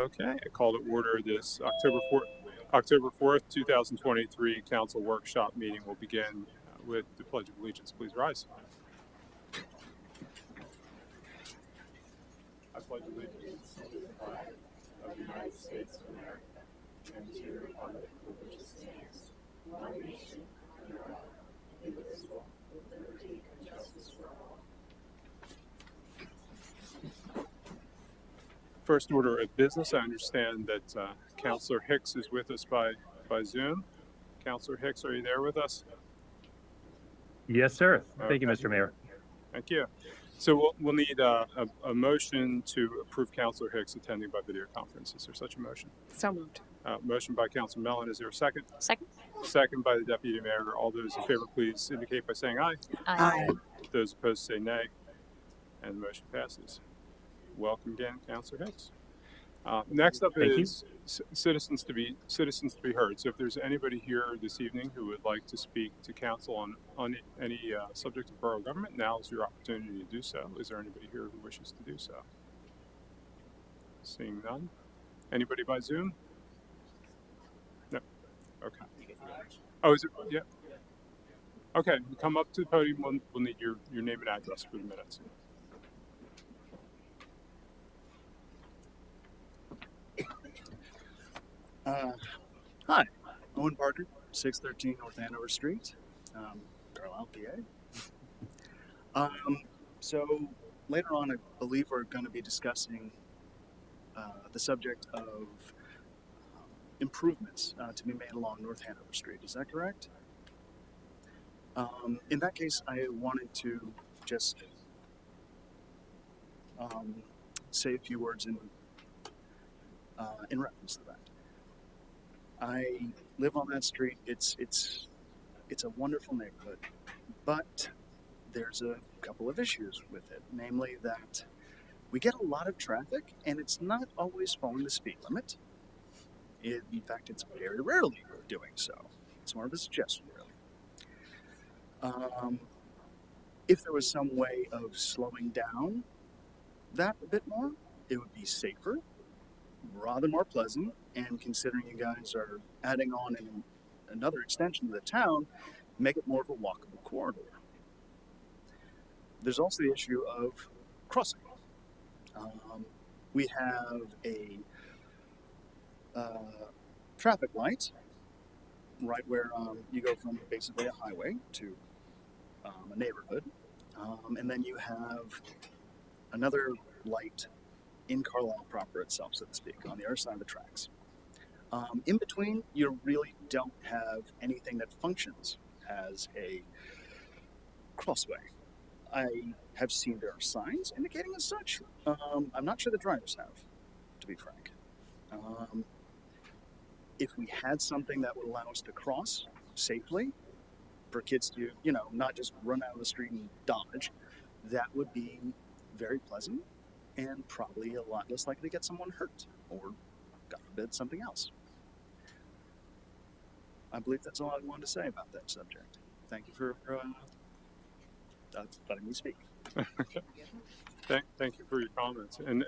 Okay, I call to order this October 4th, 2023 council workshop meeting will begin with the Pledge of Allegiance. Please rise. I pledge allegiance to the flag of the United States of America and to the republic for which it stands, one nation under God, indivisible, with liberty and justice for all. First order of business, I understand that Councilor Hicks is with us by Zoom. Councilor Hicks, are you there with us? Yes, sir. Thank you, Okay. Mr. Mayor. Thank you. So we'll need a motion to approve Councilor Hicks attending by video conference. Is there such a motion? So moved. Motion by Councilor Mellon. Is there a second? Second. Second by the Deputy Mayor. All those in favor, please indicate by saying aye. Aye. Those opposed say nay. And the motion passes. Welcome again, Councilor Hicks. Next up Thank you. is citizens to be heard. So if there's anybody here this evening who would like to speak to council on any subject of borough government, now is your opportunity to do so. Is there anybody here who wishes to do so? Seeing none. Anybody by Zoom? No. Okay. Oh, is it? Yeah. Okay. Come up to the podium. We'll need your name and address for the minutes. Hi, Owen Parker, 613 North Hanover Street, Carlisle, PA. So later on, I believe we're going to be discussing the subject of improvements to be made along North Hanover Street. Is that correct? In that case, I wanted to just say a few words in reference to that. I live on that street. It's a wonderful neighborhood, but there's a couple of issues with it. Namely, that we get a lot of traffic, and it's not always following the speed limit. In fact, it's very rarely doing so. It's more of a suggestion, really. If there was some way of slowing down that a bit more, it would be safer, rather more pleasant, and considering you guys are adding on another extension to the town, make it more of a walkable corridor. There's also the issue of crossing. We have a traffic light right where you go from basically a highway to a neighborhood, and then you have another light in Carlisle proper itself, so to speak, on the other side of the tracks. In between, you really don't have anything that functions as a crossway. I have seen there are signs indicating as such. I'm not sure the drivers have, to be frank. If we had something that would allow us to cross safely, for kids to, not just run out of the street and dodge, that would be very pleasant and probably a lot less likely to get someone hurt or, God forbid, something else. I believe that's all I wanted to say about that subject. Thank you for letting me speak. Okay. Thank you for your comments, and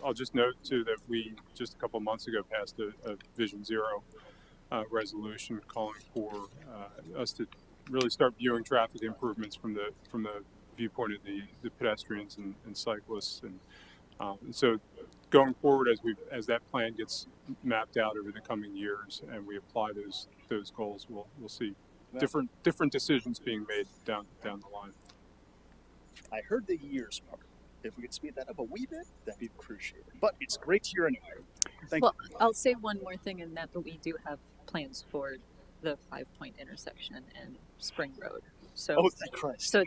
I'll just note too that we just a couple months ago passed a Vision Zero resolution calling for us to really start viewing traffic improvements from the viewpoint of the pedestrians and cyclists, and so going forward as that plan gets mapped out over the coming years and we apply those goals, we'll see different decisions being made down the line. I heard the years part. If we could speed that up a wee bit, that'd be appreciated. But it's great to hear anyway. Thank you. I'll say one more thing in that we do have plans for the 5-point intersection and Spring Road. So, thank Christ. So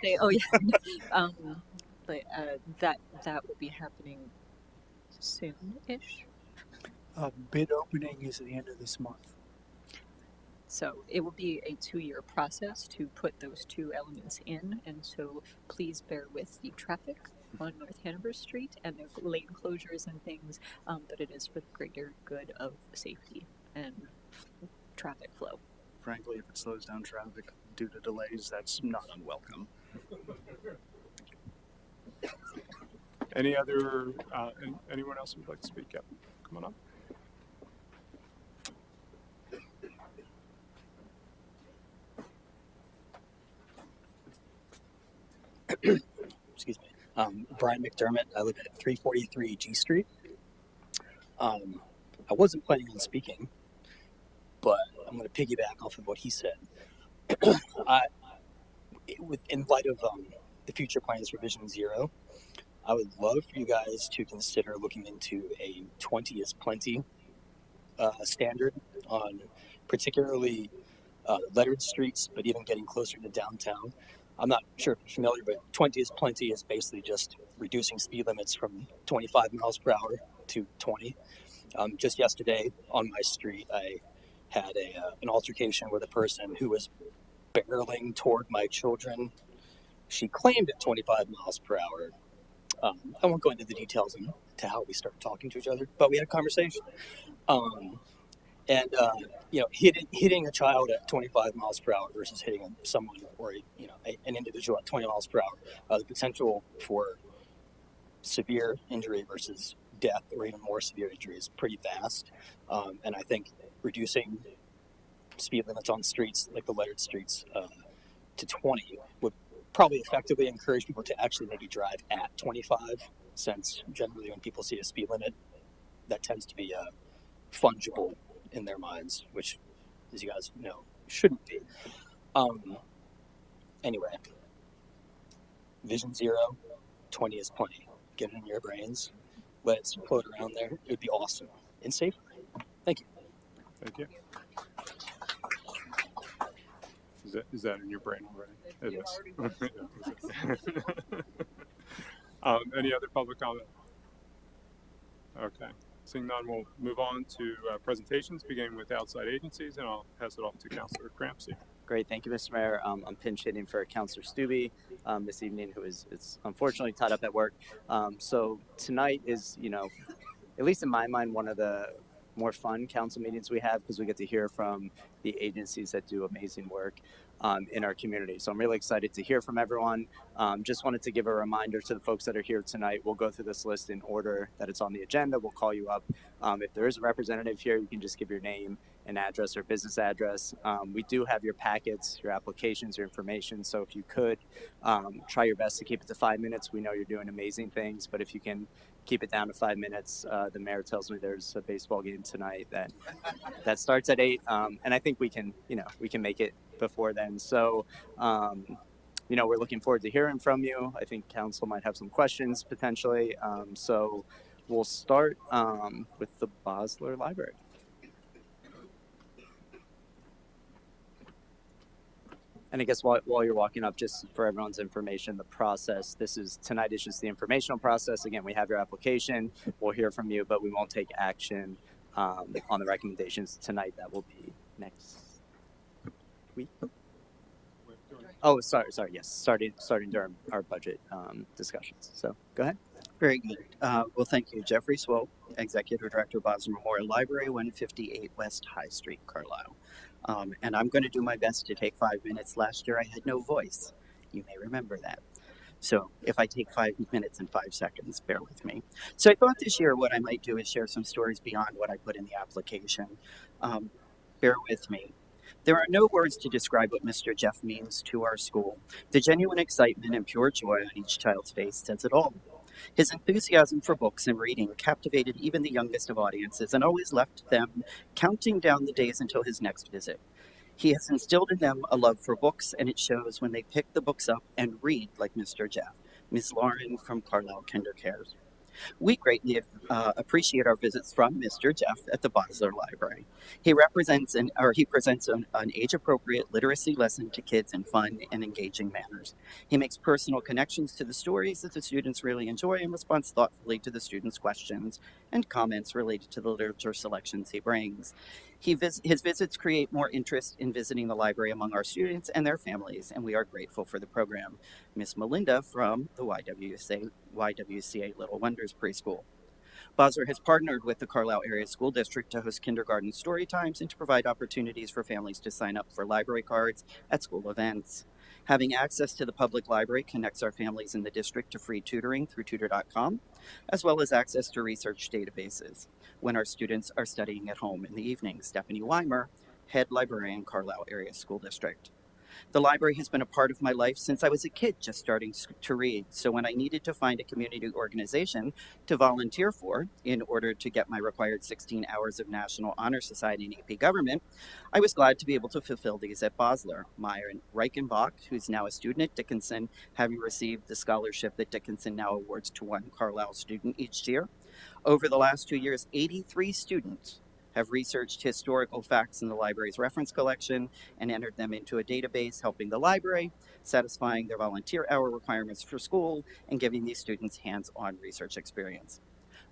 but that will be happening soon-ish. Bid opening is at the end of this month. So it will be a 2-year process to put those two elements in, and so please bear with the traffic on North Hanover Street and the lane closures and things, but it is for the greater good of safety and traffic flow. Frankly, if it slows down traffic due to delays, that's not unwelcome. Any other, anyone else who'd like to speak? Yep, come on up. Excuse me. Brian McDermott. I live at 343 G Street. I wasn't planning on speaking, but I'm going to piggyback off of what he said. I, in light of the future plans for Vision Zero, I would love for you guys to consider looking into a 20 is plenty standard on particularly lettered streets, but even getting closer to downtown. I'm not sure if you're familiar, but 20 is plenty is basically just reducing speed limits from 25 miles per hour to 20. Just yesterday on my street, I had an altercation with a person who was barreling toward my children. She claimed at 25 miles per hour. I won't go into the details into how we started talking to each other, but we had a conversation. And hitting a child at 25 miles per hour versus hitting someone or an individual at 20 miles per hour, the potential for severe injury versus death or even more severe injury is pretty vast. And I think reducing speed limits on streets like the lettered streets to 20 would probably effectively encourage people to actually maybe drive at 25, since generally when people see a speed limit, that tends to be fungible in their minds, which, as you guys know, shouldn't be. Anyway, Vision Zero, 20 is plenty. Get it in your brains. Let it float around there. It would be awesome and safer. Thank you. Thank you. Is that in your brain already? It is. Any other public comment? Okay. Seeing none, we'll move on to presentations, beginning with outside agencies, and I'll pass it off to Councilor Crampsey. Great, thank you, Mr. Mayor. I'm pinch hitting for Councilor Stubbe this evening, who is unfortunately tied up at work. So tonight is, at least in my mind, one of the more fun council meetings we have, because we get to hear from the agencies that do amazing work in our community. So I'm really excited to hear from everyone. Just wanted to give a reminder to the folks that are here tonight. We'll go through this list in order that it's on the agenda. We'll call you up. If there is a representative here, you can just give your name and address or business address. We do have your packets, your applications, your information. So if you could try your best to keep it to 5 minutes. We know you're doing amazing things, but if you can keep it down to 5 minutes. The mayor tells me there's a baseball game tonight that starts at 8, and I think we can make it before then. So, we're looking forward to hearing from you. I think council might have some questions potentially. So we'll start with the Bosler Library. And I guess while you're walking up, just for everyone's information, the process, tonight is just the informational process. Again, we have your application, we'll hear from you, but we won't take action on the recommendations tonight. That will be next week. Oh, sorry, yes, starting during our budget discussions. So go ahead. Very good. Well, thank you. Jeffrey Swope, Executive Director of Boston Memorial Library, 158 West High Street, Carlisle. And I'm going to do my best to take 5 minutes. Last year I had no voice. You may remember that. So if I take 5 minutes and 5 seconds, bear with me. So I thought this year what I might do is share some stories beyond what I put in the application. Bear with me. There are no words to describe what Mr. Jeff means to our school. The genuine excitement and pure joy on each child's face says it all. His enthusiasm for books and reading captivated even the youngest of audiences and always left them counting down the days until his next visit. He has instilled in them a love for books, and it shows when they pick the books up and read like Mr. Jeff. Ms. Lauren from Carlisle Kinder Cares. We greatly appreciate our visits from Mr. Jeff at the Bosler Library. He presents an age-appropriate literacy lesson to kids in fun and engaging manners. He makes personal connections to the stories that the students really enjoy and responds thoughtfully to the students' questions and comments related to the literature selections he brings. His visits create more interest in visiting the library among our students and their families, and we are grateful for the program. Miss Melinda from the YWCA Little Wonders Preschool. Bosler has partnered with the Carlisle Area School District to host kindergarten story times and to provide opportunities for families to sign up for library cards at school events. Having access to the public library connects our families in the district to free tutoring through tutor.com, as well as access to research databases when our students are studying at home in the evening. Stephanie Weimer, Head Librarian, Carlisle Area School District. The library has been a part of my life since I was a kid just starting to read. So when I needed to find a community organization to volunteer for in order to get my required 16 hours of National Honor Society and AP government, I was glad to be able to fulfill these at Bosler. Myron Reichenbach, who's now a student at Dickinson, having received the scholarship that Dickinson now awards to one Carlisle student each year. Over the last 2 years, 83 students have researched historical facts in the library's reference collection and entered them into a database, helping the library, satisfying their volunteer hour requirements for school, and giving these students hands-on research experience.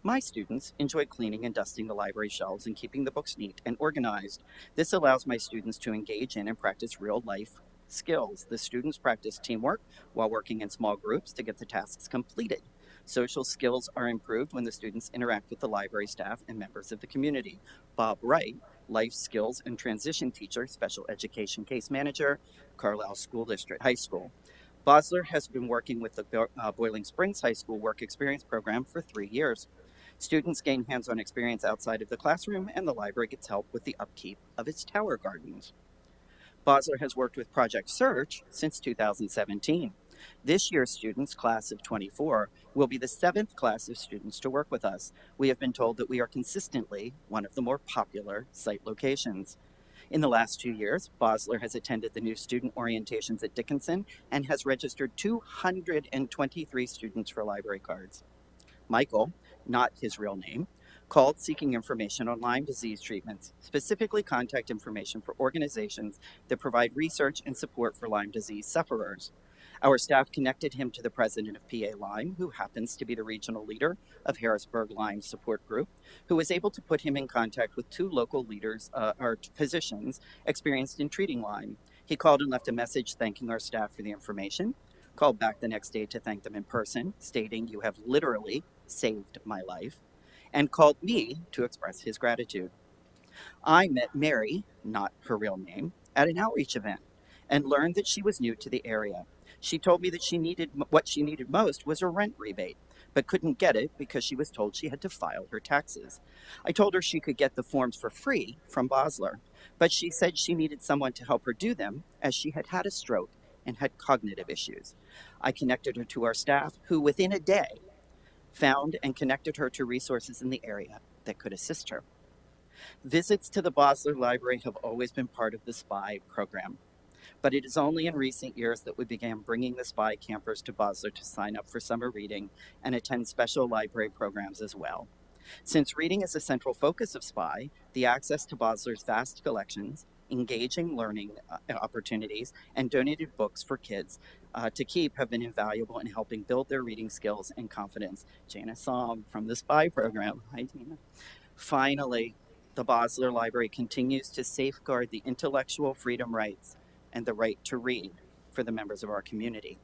My students enjoy cleaning and dusting the library shelves and keeping the books neat and organized. This allows my students to engage in and practice real life skills. The students practice teamwork while working in small groups to get the tasks completed. Social skills are improved when the students interact with the library staff and members of the community. Bob Wright, life skills and transition teacher, special education case manager, Carlisle School District High School. Bosler has been working with the Boiling Springs High School Work Experience Program for 3 years. Students gain hands-on experience outside of the classroom, and the library gets help with the upkeep of its tower gardens. Bosler has worked with Project Search since 2017. This year's students, class of 24, will be the 7th class of students to work with us. We have been told that we are consistently one of the more popular site locations. In the last 2 years, Bosler has attended the new student orientations at Dickinson and has registered 223 students for library cards. Michael, not his real name, called seeking information on Lyme disease treatments, specifically contact information for organizations that provide research and support for Lyme disease sufferers. Our staff connected him to the president of PA Lyme, who happens to be the regional leader of Harrisburg Lyme Support Group, who was able to put him in contact with 2 local leaders or physicians experienced in treating Lyme. He called and left a message thanking our staff for the information, called back the next day to thank them in person, stating, "You have literally saved my life," and called me to express his gratitude. I met Mary, not her real name, at an outreach event and learned that she was new to the area. She told me that what she needed most was a rent rebate, but couldn't get it because she was told she had to file her taxes. I told her she could get the forms for free from Bosler, but she said she needed someone to help her do them as she had had a stroke and had cognitive issues. I connected her to our staff, who within a day found and connected her to resources in the area that could assist her. Visits to the Bosler Library have always been part of the SPY program, but it is only in recent years that we began bringing the SPY campers to Bosler to sign up for summer reading and attend special library programs as well. Since reading is a central focus of SPY, the access to Bosler's vast collections, engaging learning opportunities, and donated books for kids to keep have been invaluable in helping build their reading skills and confidence. Jana Som from the SPY program. Hi, Jana. Finally, the Bosler Library continues to safeguard the intellectual freedom rights and the right to read for the members of our community.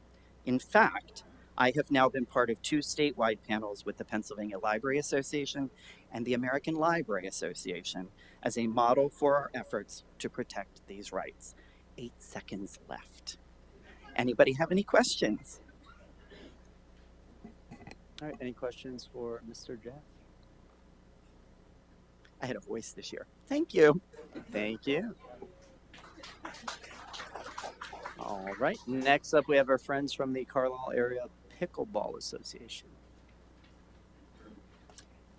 In fact, I have now been part of 2 statewide panels with the Pennsylvania Library Association and the American Library Association as a model for our efforts to protect these rights. 8 seconds left. Anybody have any questions? All right, any questions for Mr. Jeff? I had a voice this year. Thank you. Thank you. All right, next up we have our friends from the Carlisle Area Pickleball Association.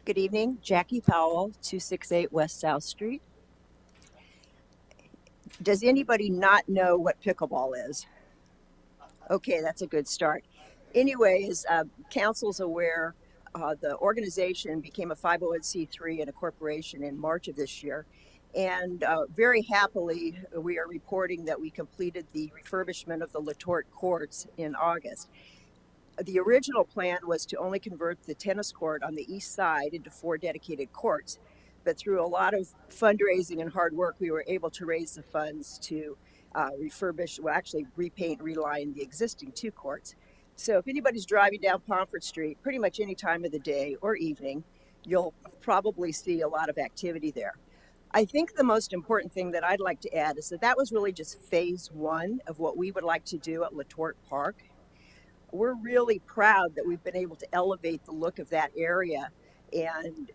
Good evening, Jackie Powell, 268 West South Street. Does anybody not know what pickleball is? Okay, that's a good start. Anyways, council's aware the organization became a 501c3 and a corporation in March of this year. And very happily, we are reporting that we completed the refurbishment of the Latort courts in August. The original plan was to only convert the tennis court on the east side into 4 dedicated courts. But through a lot of fundraising and hard work, we were able to raise the funds to refurbish, well, actually repaint, reline the existing 2 courts. So if anybody's driving down Pomfret Street, pretty much any time of the day or evening, you'll probably see a lot of activity there. I think the most important thing that I'd like to add is that that was really just phase one of what we would like to do at Letort Park. We're really proud that we've been able to elevate the look of that area and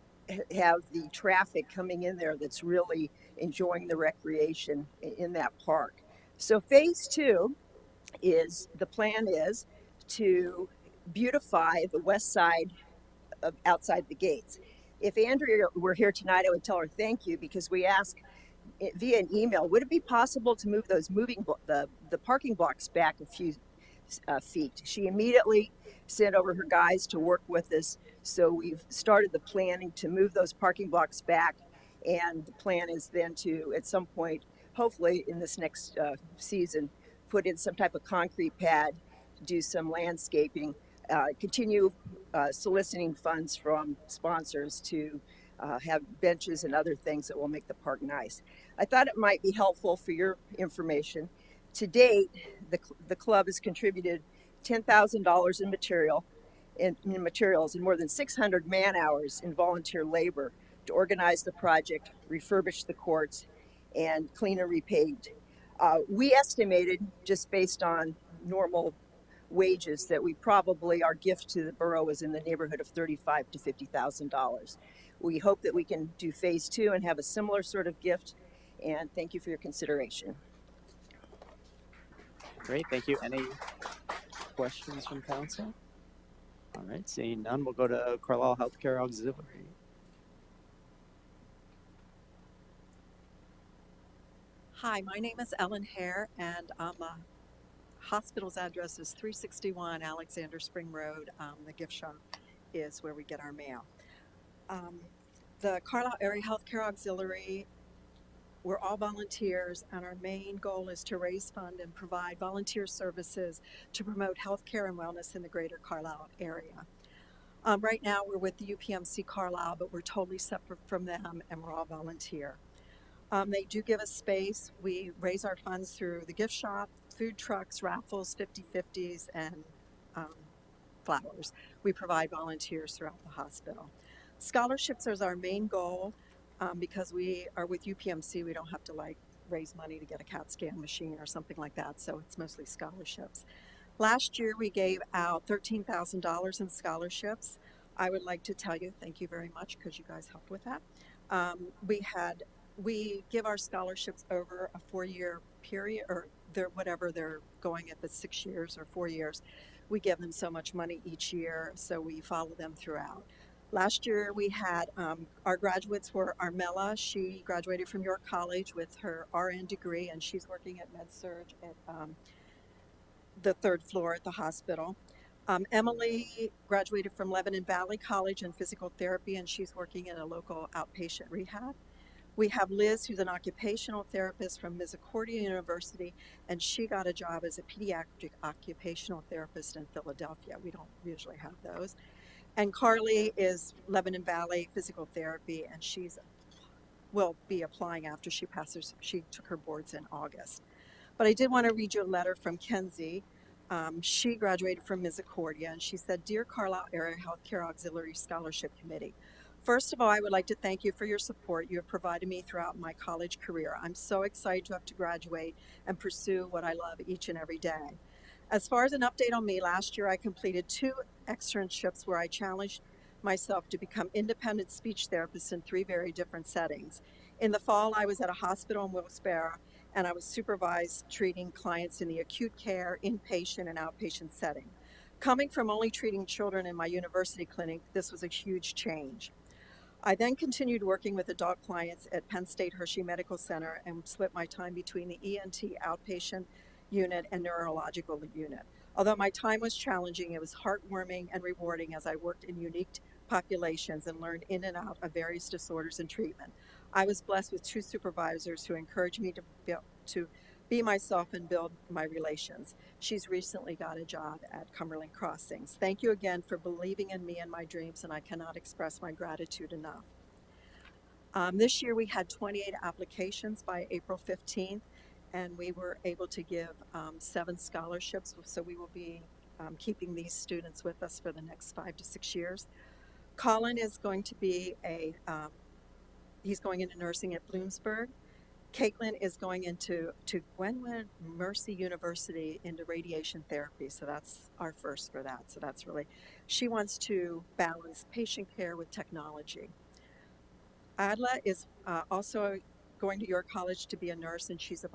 have the traffic coming in there that's really enjoying the recreation in that park. So phase two is the plan is to beautify the west side of outside the gates. If Andrea were here tonight, I would tell her thank you because we asked via an email, would it be possible to move those the parking blocks back a few feet? She immediately sent over her guys to work with us. So we've started the planning to move those parking blocks back. And the plan is then to, at some point, hopefully in this next season, put in some type of concrete pad, do some landscaping, continue soliciting funds from sponsors to have benches and other things that will make the park nice. I thought it might be helpful for your information. To date, the club has contributed $10,000 in materials and more than 600 man hours in volunteer labor to organize the project, refurbish the courts, and clean and repaved. We estimated, just based on normal wages, that we probably our gift to the borough was in the neighborhood of $35,000 to $50,000. We hope that we can do phase two and have a similar sort of gift. And thank you for your consideration. Great, thank you. Any questions from council? All right, seeing none, we'll go to Carlisle Healthcare Auxiliary. Hi, my name is Ellen Hare, and hospital's address is 361 Alexander Spring Road. The gift shop is where we get our mail. The Carlisle Area Healthcare Auxiliary, we're all volunteers, and our main goal is to raise funds and provide volunteer services to promote healthcare and wellness in the greater Carlisle area. Right now, we're with the UPMC Carlisle, but we're totally separate from them, and we're all volunteer. They do give us space. We raise our funds through the gift shop, food trucks, raffles, 50/50s, and flowers. We provide volunteers throughout the hospital. Scholarships is our main goal. Because we are with UPMC, we don't have to raise money to get a CAT scan machine or something like that. So it's mostly scholarships. Last year, we gave out $13,000 in scholarships. I would like to tell you thank you very much because you guys helped with that. We give our scholarships over a 4-year period, or whatever they're going at, the 6 years or 4 years. We give them so much money each year, so we follow them throughout. Last year we had our graduates were Armella. She graduated from York College with her RN degree, and she's working at MedSurg at the 3rd floor at the hospital. Emily graduated from Lebanon Valley College in physical therapy, and she's working in a local outpatient rehab. We have Liz, who's an occupational therapist from Misericordia University, and she got a job as a pediatric occupational therapist in Philadelphia. We don't usually have those. And Carly is Lebanon Valley Physical Therapy, and will be applying after she passes. She took her boards in August. But I did want to read you a letter from Kenzie. She graduated from Misericordia, and she said, "Dear Carlisle Area Healthcare Auxiliary Scholarship Committee, first of all, I would like to thank you for your support you have provided me throughout my college career. I'm so excited to have to graduate and pursue what I love each and every day. As far as an update on me, last year I completed 2 externships where I challenged myself to become independent speech therapist in 3 very different settings. In the fall, I was at a hospital in Wilkes-Barre, and I was supervised treating clients in the acute care, inpatient, and outpatient setting. Coming from only treating children in my university clinic, this was a huge change. I then continued working with adult clients at Penn State Hershey Medical Center and split my time between the ENT outpatient unit and neurological unit. Although my time was challenging, it was heartwarming and rewarding as I worked in unique populations and learned in and out of various disorders and treatment. I was blessed with 2 supervisors who encouraged me to be myself and build my relations. She's recently got a job at Cumberland Crossings. Thank you again for believing in me and my dreams, and I cannot express my gratitude enough." This year we had 28 applications by April 15th, and we were able to give 7 scholarships, so we will be keeping these students with us for the next 5 to 6 years. Colin is going to be he's going into nursing at Bloomsburg. Caitlin is going into Gwenwood Mercy University into radiation therapy. So that's our first for that. So that's really, she wants to balance patient care with technology. Adla is also going to your college to be a nurse, and she's a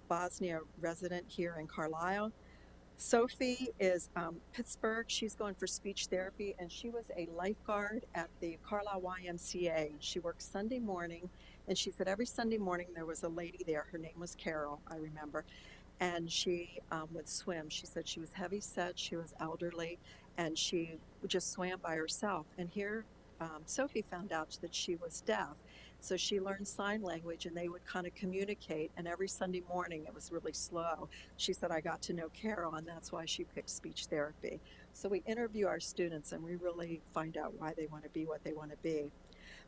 Bosnia resident here in Carlisle. Sophie is Pittsburgh. She's going for speech therapy, and she was a lifeguard at the Carlisle YMCA. She worked Sunday morning, and she said every Sunday morning there was a lady there. Her name was Carol, I remember, and she would swim. She said she was heavy set, she was elderly, and she just swam by herself. And here, Sophie found out that she was deaf. So she learned sign language and they would kind of communicate. And every Sunday morning, it was really slow. She said, I got to know Carol, and that's why she picked speech therapy. So we interview our students and we really find out why they want to be what they want to be.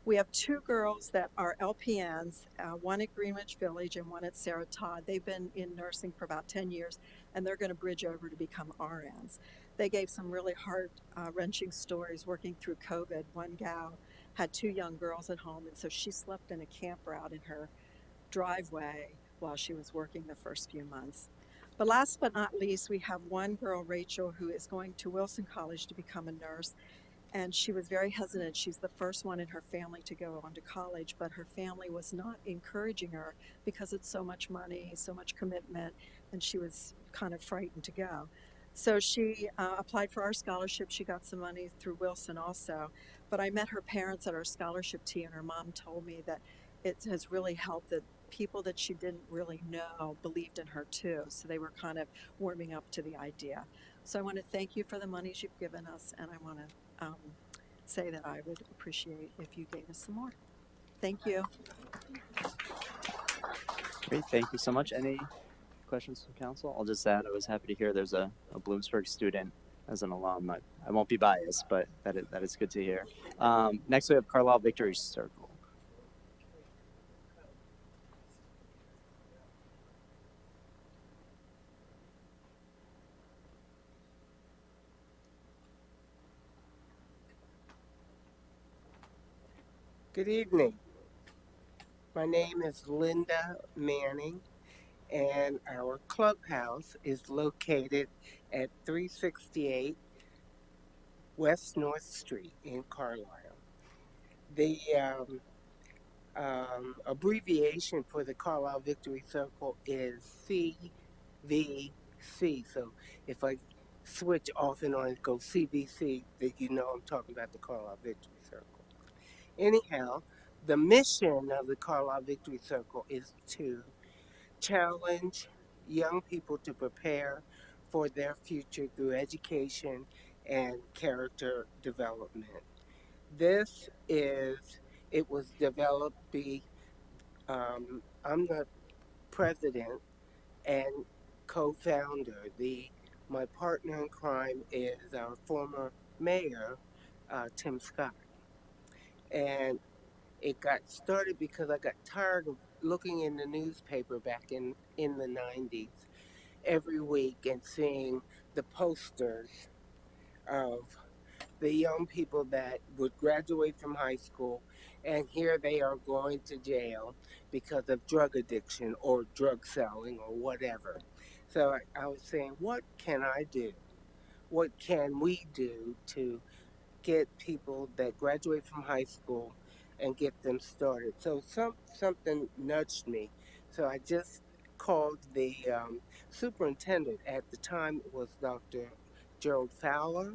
We have two girls that are LPNs, one at Greenwich Village and one at Sarah Todd. They've been in nursing for about 10 years, and they're going to bridge over to become RNs. They gave some really heart-wrenching stories working through COVID. One gal had two young girls at home, and so she slept in a camper out in her driveway while she was working the first few months. But last but not least, we have one girl, Rachel, who is going to Wilson College to become a nurse. And she was very hesitant. She's the first one in her family to go on to college, but her family was not encouraging her because it's so much money, so much commitment, and she was kind of frightened to go. So she applied for our scholarship. She got some money through Wilson also. But I met her parents at our scholarship tea, and her mom told me that it has really helped that people that she didn't really know believed in her too. So they were kind of warming up to the idea. So I want to thank you for the monies you've given us, and I want to say that I would appreciate if you gave us some more. Thank you. Great, thank you so much. Any questions from council? I'll just add I was happy to hear there's a Bloomsburg student as an alum. I won't be biased, but that is good to hear. Next we have Carlisle Victory Circle. Good evening. My name is Linda Manning, and our clubhouse is located at 368 West North Street in Carlisle. The abbreviation for the Carlisle Victory Circle is CVC. So if I switch off and on and go CVC, then you know I'm talking about the Carlisle Victory Circle. Anyhow, the mission of the Carlisle Victory Circle is to challenge young people to prepare for their future through education and character development. It was developed I'm the president and co-founder. My partner in crime is our former mayor, Tim Scott. And it got started because I got tired of looking in the newspaper back in the 90s every week and seeing the posters of the young people that would graduate from high school, and here they are going to jail because of drug addiction or drug selling or whatever. So I was saying, what can I do? What can we do to get people that graduate from high school and get them started? So something nudged me. So I just called the superintendent. At the time, it was Dr. Gerald Fowler,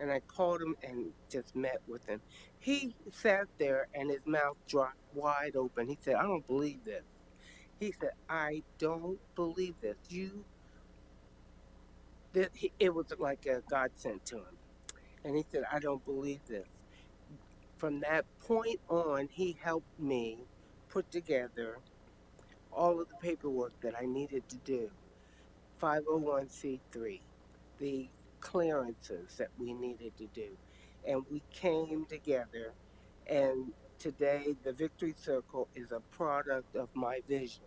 and I called him and just met with him. He sat there and his mouth dropped wide open. He said, I don't believe this. He said, I don't believe this. It was like a God sent to him. And he said, I don't believe this. From that point on, he helped me put together all of the paperwork that I needed to do. 501c3, the clearances that we needed to do. And we came together, and today the Victory Circle is a product of my vision.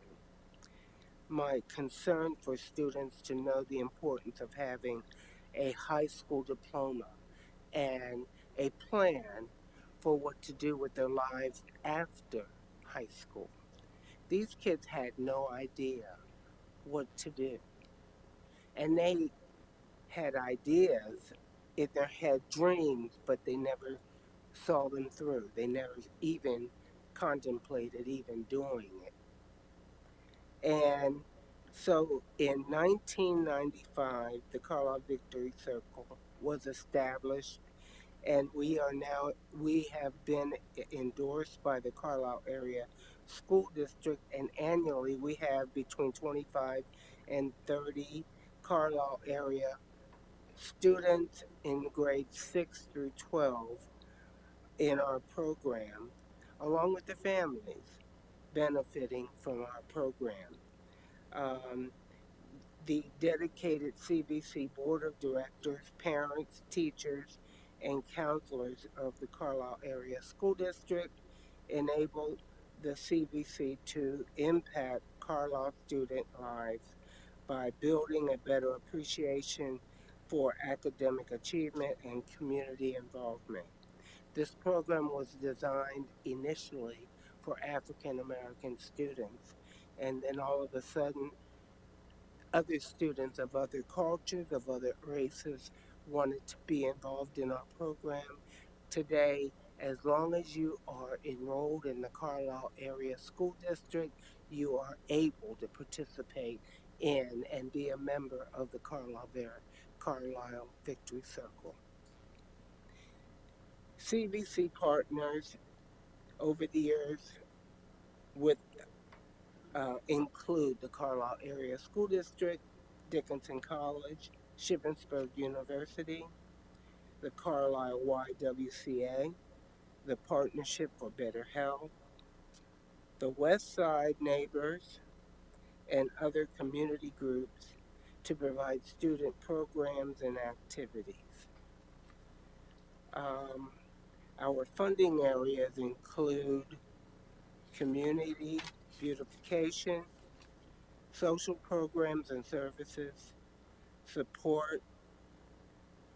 My concern for students to know the importance of having a high school diploma and a plan for what to do with their lives after high school. These kids had no idea what to do. And they had ideas in their head, dreams, but they never saw them through. They never even contemplated even doing it. And so in 1995, the Carlisle Victory Circle was established, and we have been endorsed by the Carlisle Area School District, and annually we have between 25 and 30 Carlisle area students in grades 6 through 12 in our program, along with their families benefiting from our program. Um, the dedicated CVC Board of Directors, parents, teachers, and counselors of the Carlisle Area School District enable the CVC to impact Carlisle student lives by building a better appreciation for academic achievement and community involvement. This program was designed initially for African American students, and then all of a sudden other students of other cultures, of other races, wanted to be involved in our program. Today, as long as you are enrolled in the Carlisle Area School District, you are able to participate in and be a member of the Carlisle Victory Circle. CVC partners over the years with include the Carlisle Area School District, Dickinson College, Shippensburg University, the Carlisle YWCA, the Partnership for Better Health, the West Side Neighbors, and other community groups to provide student programs and activities. Our funding areas include community beautification, social programs and services, support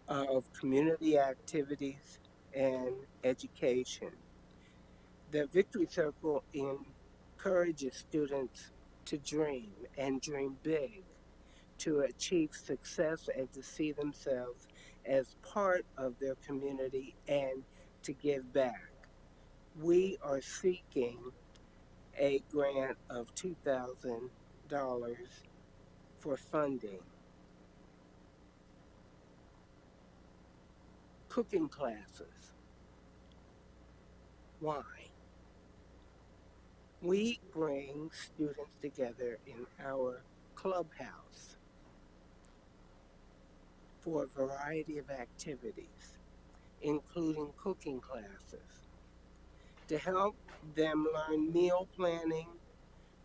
of community activities, and education. The Victory Circle encourages students to dream and dream big, to achieve success and to see themselves as part of their community and to give back. We are seeking a grant of $2,000 for funding. Cooking classes. Why? We bring students together in our clubhouse for a variety of activities, including cooking classes, to help them learn meal planning,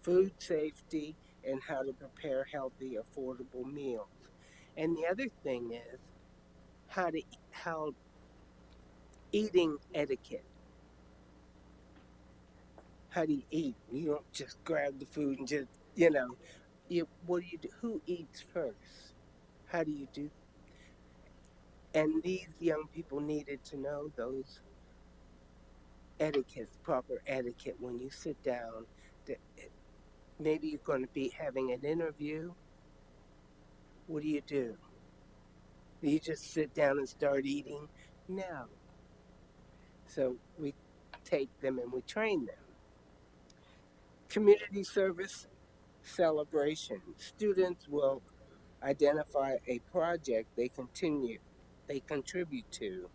food safety, and how to prepare healthy, affordable meals. And the other thing is how eating etiquette. How do you eat? You don't just grab the food and just, what do you do? Who eats first? How do you do? And these young people needed to know those etiquettes, proper etiquette when you sit down. Maybe you're going to be having an interview. What do? Do you just sit down and start eating? No. So we take them and we train them. Community service celebration. Students will identify a project they contribute to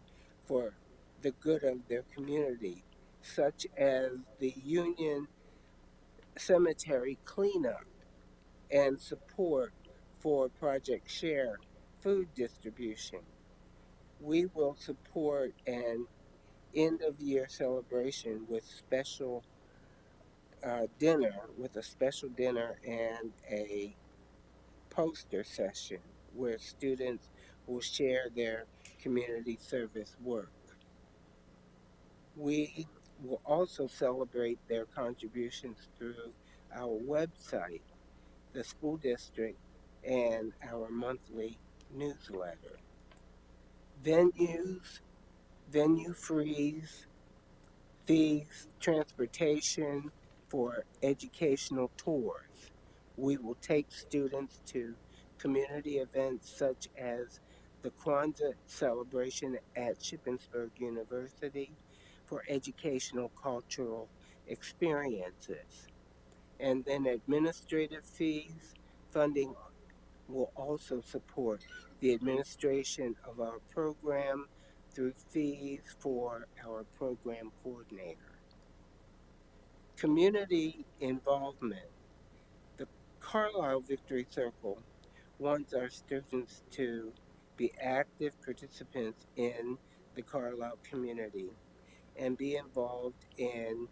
for the good of their community, such as the Union Cemetery cleanup and support for Project Share food distribution. We will support an end of year celebration with a special dinner and a poster session where students will share their community service work. We will also celebrate their contributions through our website, the school district, and our monthly newsletter. Venue freeze fees, transportation for educational tours. We will take students to community events such as the Kwanzaa celebration at Shippensburg University for educational cultural experiences. And then administrative fees, funding will also support the administration of our program through fees for our program coordinator. Community involvement. The Carlisle Victory Circle wants our students to be active participants in the Carlisle community and be involved in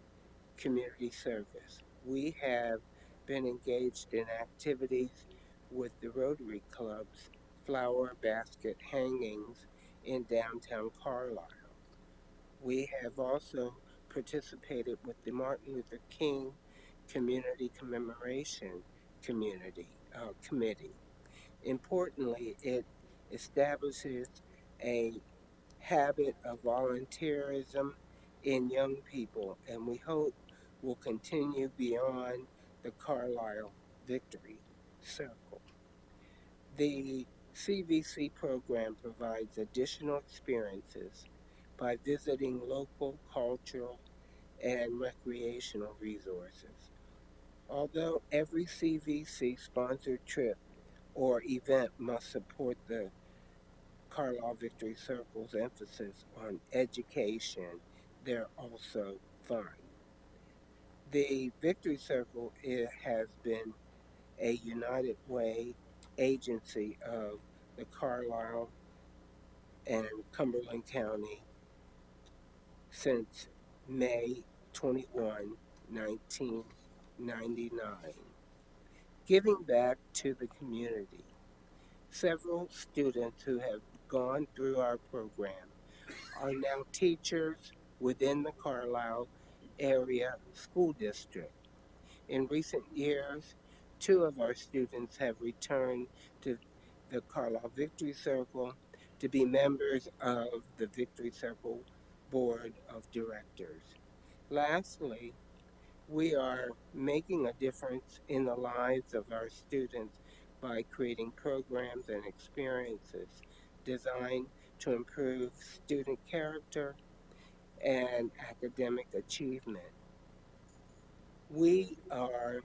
community service. We have been engaged in activities with the Rotary Club's flower basket hangings in downtown Carlisle. We have also participated with the Martin Luther King Community Commemoration Committee. Importantly, it establishes a habit of volunteerism in young people, and we hope will continue beyond the Carlisle Victory Circle. The CVC program provides additional experiences by visiting local cultural and recreational resources. Although every CVC sponsored trip or event must support the Carlisle Victory Circle's emphasis on education, they're also fun. The Victory Circle has been a United Way agency of the Carlisle and Cumberland County since May 21, 1999. Giving back to the community. Several students who have gone through our program are now teachers within the Carlisle area school district. In recent years, 2 of our students have returned to the Carlisle Victory Circle to be members of the Victory Circle Board of Directors. Lastly, we are making a difference in the lives of our students by creating programs and experiences designed to improve student character and academic achievement. We are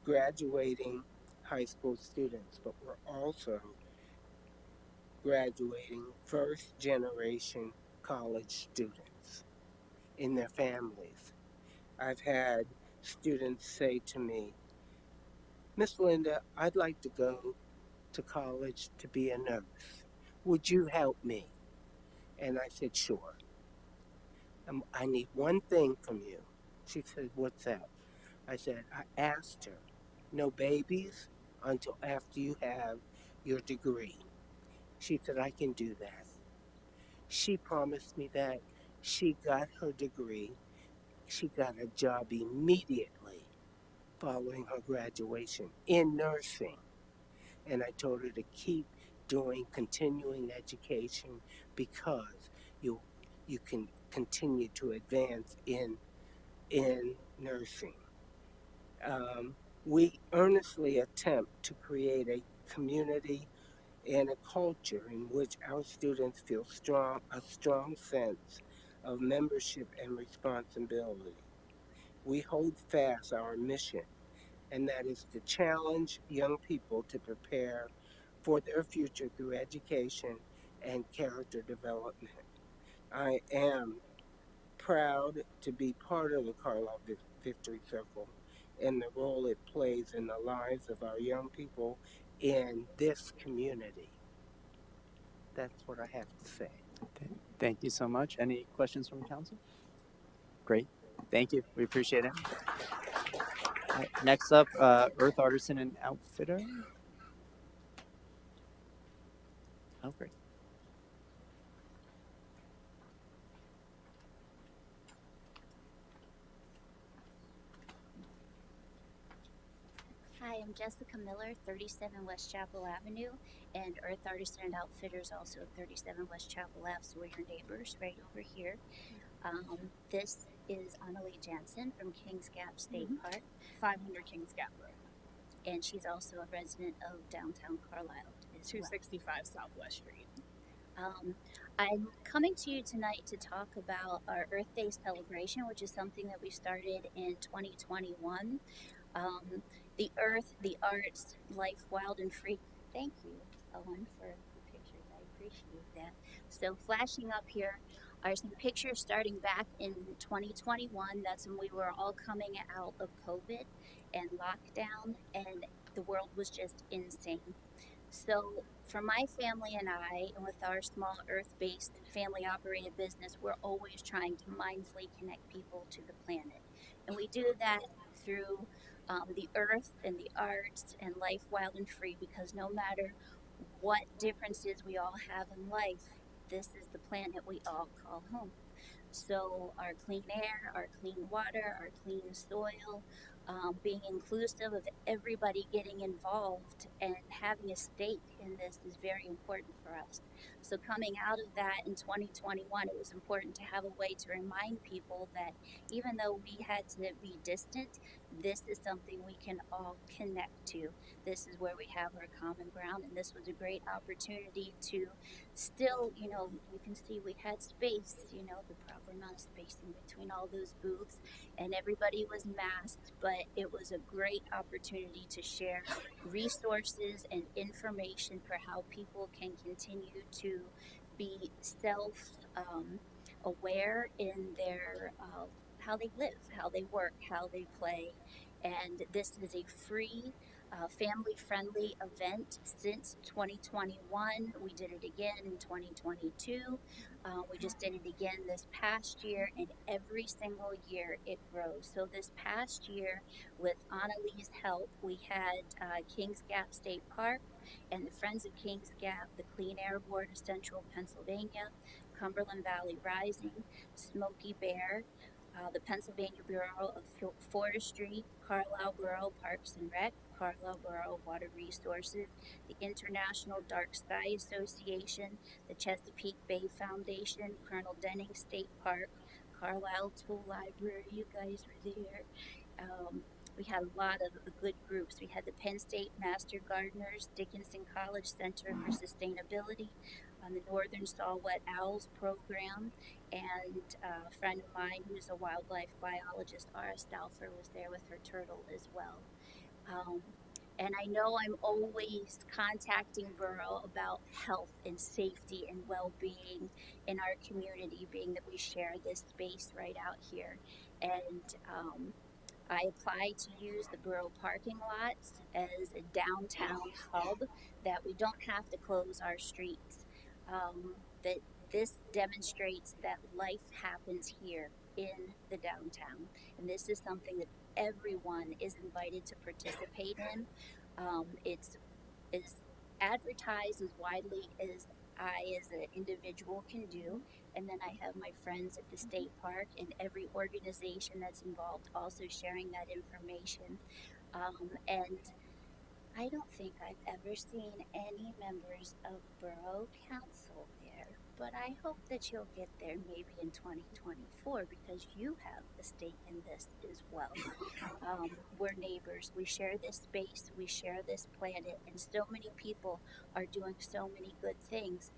graduating high school students, but we're also graduating first generation college students in their families. I've had students say to me, Miss Linda, I'd like to go to college to be a nurse. Would you help me? And I said, sure. I need one thing from you. She said, what's that? I said, I asked her, no babies until after you have your degree. She said, I can do that. She promised me that. She got her degree. She got a job immediately following her graduation in nursing. And I told her to keep doing continuing education because you can continue to advance in nursing. We earnestly attempt to create a community and a culture in which our students feel a strong sense of membership and responsibility. We hold fast our mission, and that is to challenge young people to prepare for their future through education and character development. I am proud to be part of the Carlisle Victory Circle and the role it plays in the lives of our young people in this community. That's what I have to say. Thank you so much. Any questions from council? Great. Thank you. We appreciate it. All right, next up, Earth Artisan and Outfitter. Oh, great. Hi, I'm Jessica Miller, 37 West Chapel Avenue, and Earth Artisan and Outfitters also 37 West Chapel Ave, so we're your neighbors right over here. This is Annalie Jansen from Kings Gap State Park, 500 Kings Gap Road, and she's also a resident of downtown Carlisle as well. 265 Southwest Street. I'm coming to you tonight to talk about our Earth Day celebration, which is something that we started in 2021. The earth, the arts, life wild and free. Thank you, Owen, for the pictures. I appreciate that. So flashing up here are some pictures starting back in 2021. That's when we were all coming out of COVID and lockdown, and the world was just insane. So, for my family and I, and with our small earth based family operated business, we're always trying to mindfully connect people to the planet. And we do that through the earth and the arts and life wild and free, because no matter what differences we all have in life, this is the planet we all call home. So, our clean air, our clean water, our clean soil, being inclusive of everybody getting involved and having a stake in this is very important for us. So, coming out of that in 2021, it was important to have a way to remind people that even though we had to be distant, this is something we can all connect to. This is where we have our common ground, and this was a great opportunity to still, you can see we had space, the proper amount of spacing between all those booths, and everybody was masked, but it was a great opportunity to share resources and information for how people can continue to be self aware in their how they live, how they work, how they play. And this is a free family friendly event since 2021. We did it again in 2022. We just did it again this past year, and every single year it grows. So, this past year, with Annalie's help, we had Kings Gap State Park and the Friends of Kings Gap, the Clean Air Board of Central Pennsylvania, Cumberland Valley Rising, Smoky Bear, the Pennsylvania Bureau of Forestry, Carlisle Borough Parks and Rec, Carlisle Borough Water Resources, the International Dark Sky Association, the Chesapeake Bay Foundation, Colonel Denning State Park, Carlisle Tool Library. You guys were there. We had a lot of good groups. We had the Penn State Master Gardeners, Dickinson College Center for Sustainability, the Northern Saw-Whet Owls program, and a friend of mine who's a wildlife biologist, Ara Stauffer, was there with her turtle as well. And I know I'm always contacting Borough about health and safety and well-being in our community, being that we share this space right out here. And I applied to use the Borough parking lots as a downtown hub, that we don't have to close our streets. That this demonstrates that life happens here in the downtown, and this is something that everyone is invited to participate in. It's as advertised as widely as I, as an individual, can do, and then I have my friends at the state park and every organization that's involved also sharing that information. And I don't think I've ever seen any members of Borough Council there, but I hope that you'll get there maybe in 2024, because you have a stake in this as well. We're neighbors. We share this space. We share this planet, and so many people are doing so many good things.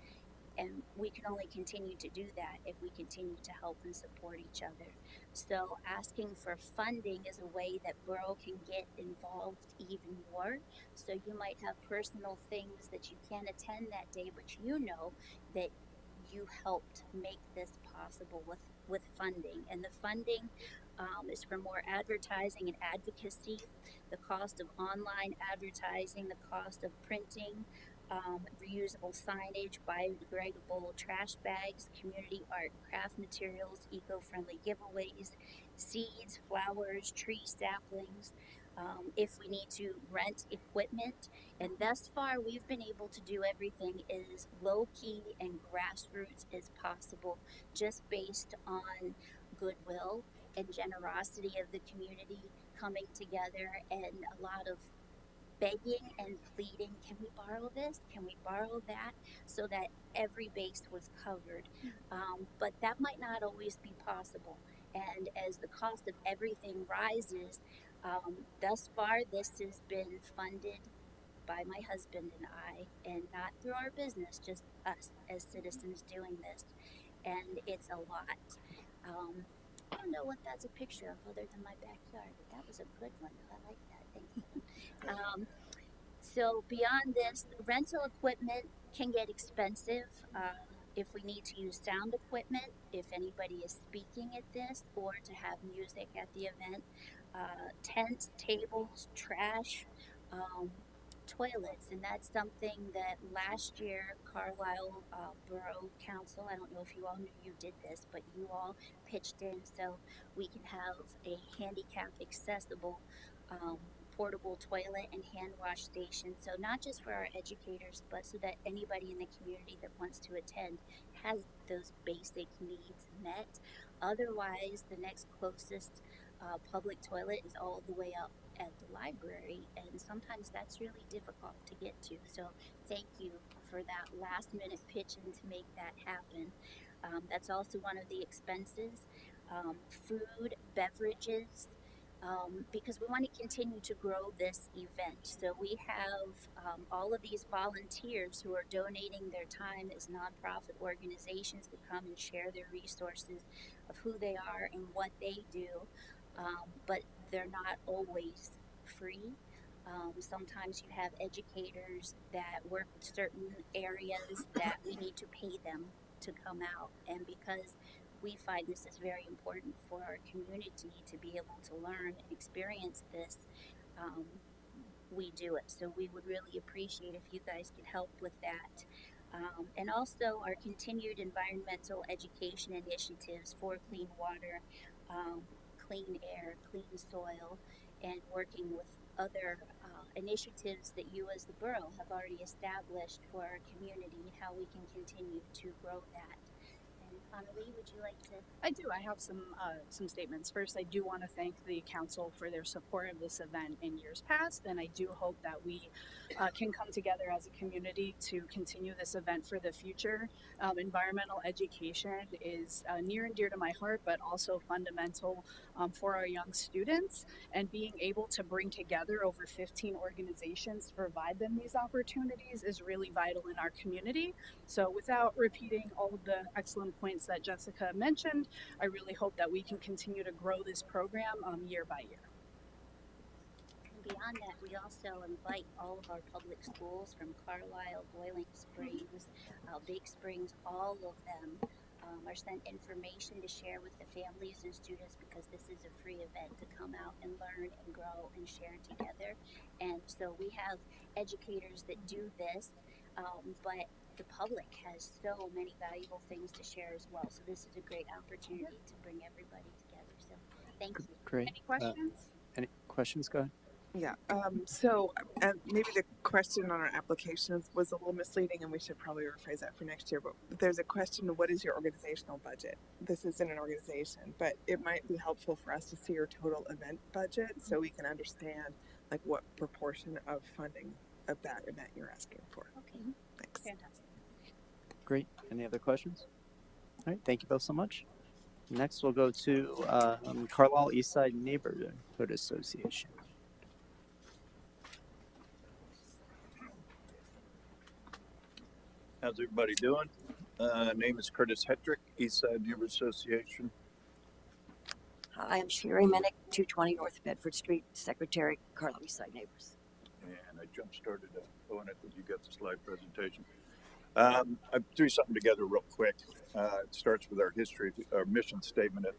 And we can only continue to do that if we continue to help and support each other. So, asking for funding is a way that Borough can get involved even more. So, you might have personal things that you can't attend that day, but you know that you helped make this possible with funding. And the funding is for more advertising and advocacy, the cost of online advertising, the cost of printing, reusable signage, biodegradable trash bags, community art and craft materials, eco-friendly giveaways, seeds, flowers, tree saplings, if we need to rent equipment. And thus far, we've been able to do everything as low-key and grassroots as possible, just based on goodwill and generosity of the community coming together, and a lot of begging and pleading, can we borrow this? Can we borrow that? So that every base was covered. But that might not always be possible. And as the cost of everything rises, thus far this has been funded by my husband and I, and not through our business, just us as citizens doing this. And it's a lot. I don't know what that's a picture of other than my backyard, but that was a good one. I like that. Thank you. So beyond this, rental equipment can get expensive. If we need to use sound equipment, if anybody is speaking at this, or to have music at the event, tents, tables, trash, um, toilets, and that's something that last year Carlisle Borough Council, I don't know if you all knew you did this, but you all pitched in so we can have a handicap accessible portable toilet and hand wash station. So not just for our educators, but so that anybody in the community that wants to attend has those basic needs met. Otherwise, the next closest public toilet is all the way up at the library, and sometimes that's really difficult to get to. So thank you for that last minute pitch in to make that happen. That's also one of the expenses. Food, beverages, because we want to continue to grow this event. So we have all of these volunteers who are donating their time as nonprofit organizations to come and share their resources of who they are and what they do, but they're not always free. Sometimes you have educators that work certain areas that we need to pay them to come out, and because we find this is very important for our community to be able to learn and experience this, um, we do it. So we would really appreciate if you guys could help with that. And also our continued environmental education initiatives for clean water, um, clean air, clean soil, and working with other initiatives that you as the borough have already established for our community and how we can continue to grow that. Annalie, would you like to? I do. I have some statements. First, I do want to thank the council for their support of this event in years past, and I do hope that we can come together as a community to continue this event for the future. Environmental education is near and dear to my heart, but also fundamental for our young students. And being able to bring together over 15 organizations to provide them these opportunities is really vital in our community. So without repeating all of the excellent points that Jessica mentioned, I really hope that we can continue to grow this program year by year. And beyond that, we also invite all of our public schools from Carlisle, Boiling Springs, Big Springs, all of them are sent information to share with the families and students, because this is a free event to come out and learn and grow and share together. And so we have educators that do this, but the public has so many valuable things to share as well. So this is a great opportunity to bring everybody together. So thank you. Great. Any questions? Any questions? Go ahead. Yeah. Maybe the question on our application was a little misleading, and we should probably rephrase that for next year. But there's a question of what is your organizational budget? This isn't an organization, but it might be helpful for us to see your total event budget so we can understand like what proportion of funding of that event you're asking for. Okay. Thanks. Fantastic. Great. Any other questions? All right. Thank you both so much. Next, we'll go to Carlisle Eastside Neighborhood Association. How's everybody doing? Name is Curtis Hetrick, Eastside Neighborhood Association. Hi, I'm Sherry Minnick, 220 North Bedford Street, Secretary, Carlisle Eastside Neighbors. And I jump-started on it that you got the slide presentation. I threw something together real quick. It starts with our history, our mission statement at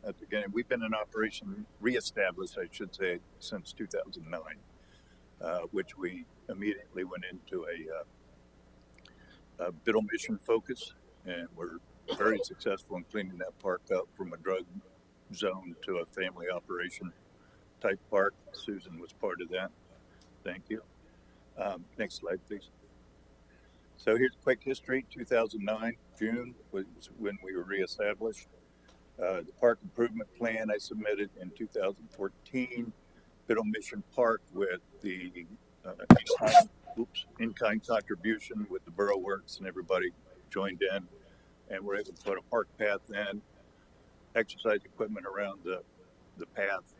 the beginning. We've been in operation, reestablished, I should say, since 2009, which we immediately went into a bid mission focus, and we're very successful in cleaning that park up from a drug zone to a family operation type park. Susan was part of that. Thank you. Next slide, please. So here's a quick history. 2009, June was when we were reestablished. The park improvement plan I submitted in 2014, Biddle Mission Park with the in-kind contribution with the Borough Works, and everybody joined in, and we're able to put a park path in, exercise equipment around the path.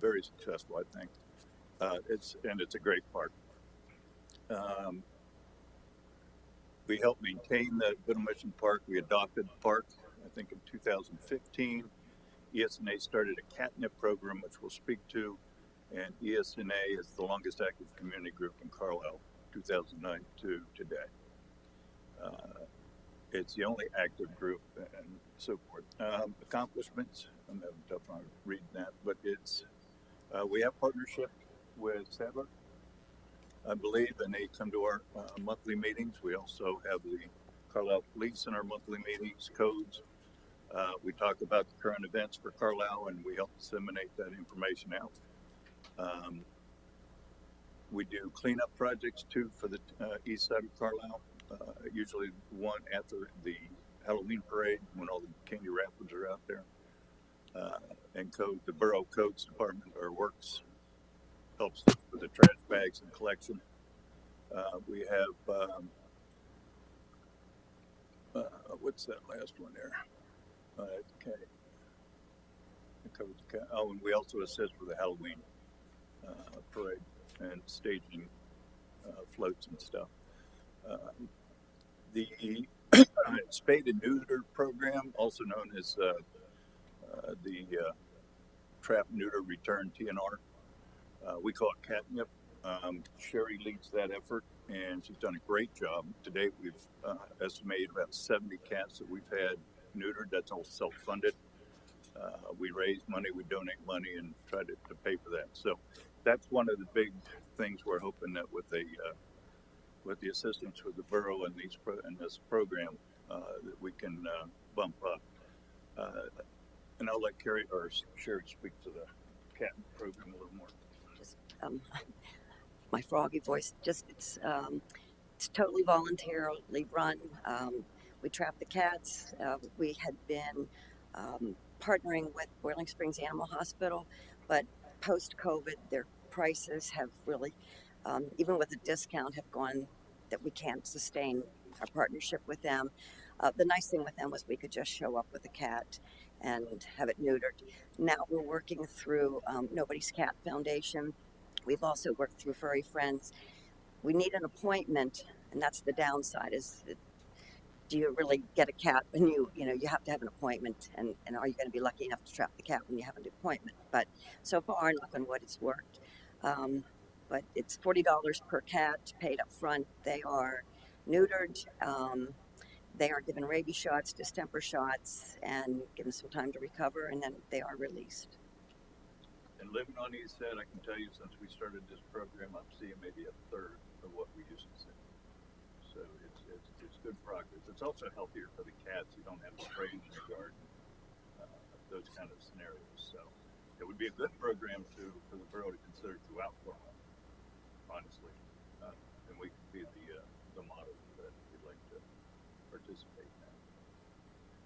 Very successful, I think. It's a great park. We helped maintain the Middle Mission Park. We adopted the park, I think, in 2015. ESNA started a catnip program, which we'll speak to, and ESNA is the longest active community group in Carlisle, 2009 to today. It's the only active group and so forth. Accomplishments, I'm having a tough time reading that, but we have partnership with Sadler, I believe, and they come to our monthly meetings. We also have the Carlisle Police in our monthly meetings, codes. We talk about the current events for Carlisle, and we help disseminate that information out. We do cleanup projects too for the east side of Carlisle, usually one after the Halloween parade when all the candy wrappers are out there. And the Borough Codes Department, or Works, helps with the trash bags and collection. We have, what's that last one there? Okay. Oh, and we also assist with the Halloween parade and staging floats and stuff. The spade and neuter program, also known as the trap, neuter, return, TNR. We call it catnip. Sherry leads that effort, and she's done a great job. To date, we've estimated about 70 cats that we've had neutered. That's all self-funded. We raise money, we donate money, and try to pay for that. So that's one of the big things we're hoping that with the assistance with the borough and this program, that we can bump up. And I'll let Sherry speak to the cat program a little more. Just my froggy voice. It's totally voluntarily run. We trap the cats. We had been partnering with Boiling Springs Animal Hospital, but post-COVID, their prices have really, even with a discount, have gone that we can't sustain our partnership with them. The nice thing with them was we could just show up with a cat and have it neutered. Now we're working through Nobody's Cat Foundation. We've also worked through Furry Friends. We need an appointment, and that's the downside, is that do you really get a cat when you have to have an appointment, and are you going to be lucky enough to trap the cat when you have an appointment? But so far, knock on wood, it's worked. But it's $40 per cat paid up front. They are neutered. They are given rabies shots, distemper shots, and given some time to recover, and then they are released. And living on East Head, I can tell you, since we started this program, I'm seeing maybe a third of what we used to see. So it's good progress. It's also healthier for the cats. You don't have to spray in the garden, those kind of scenarios. So it would be a good program for the borough to consider throughout Carlisle, honestly. And we could be the model that we'd like to participate in that.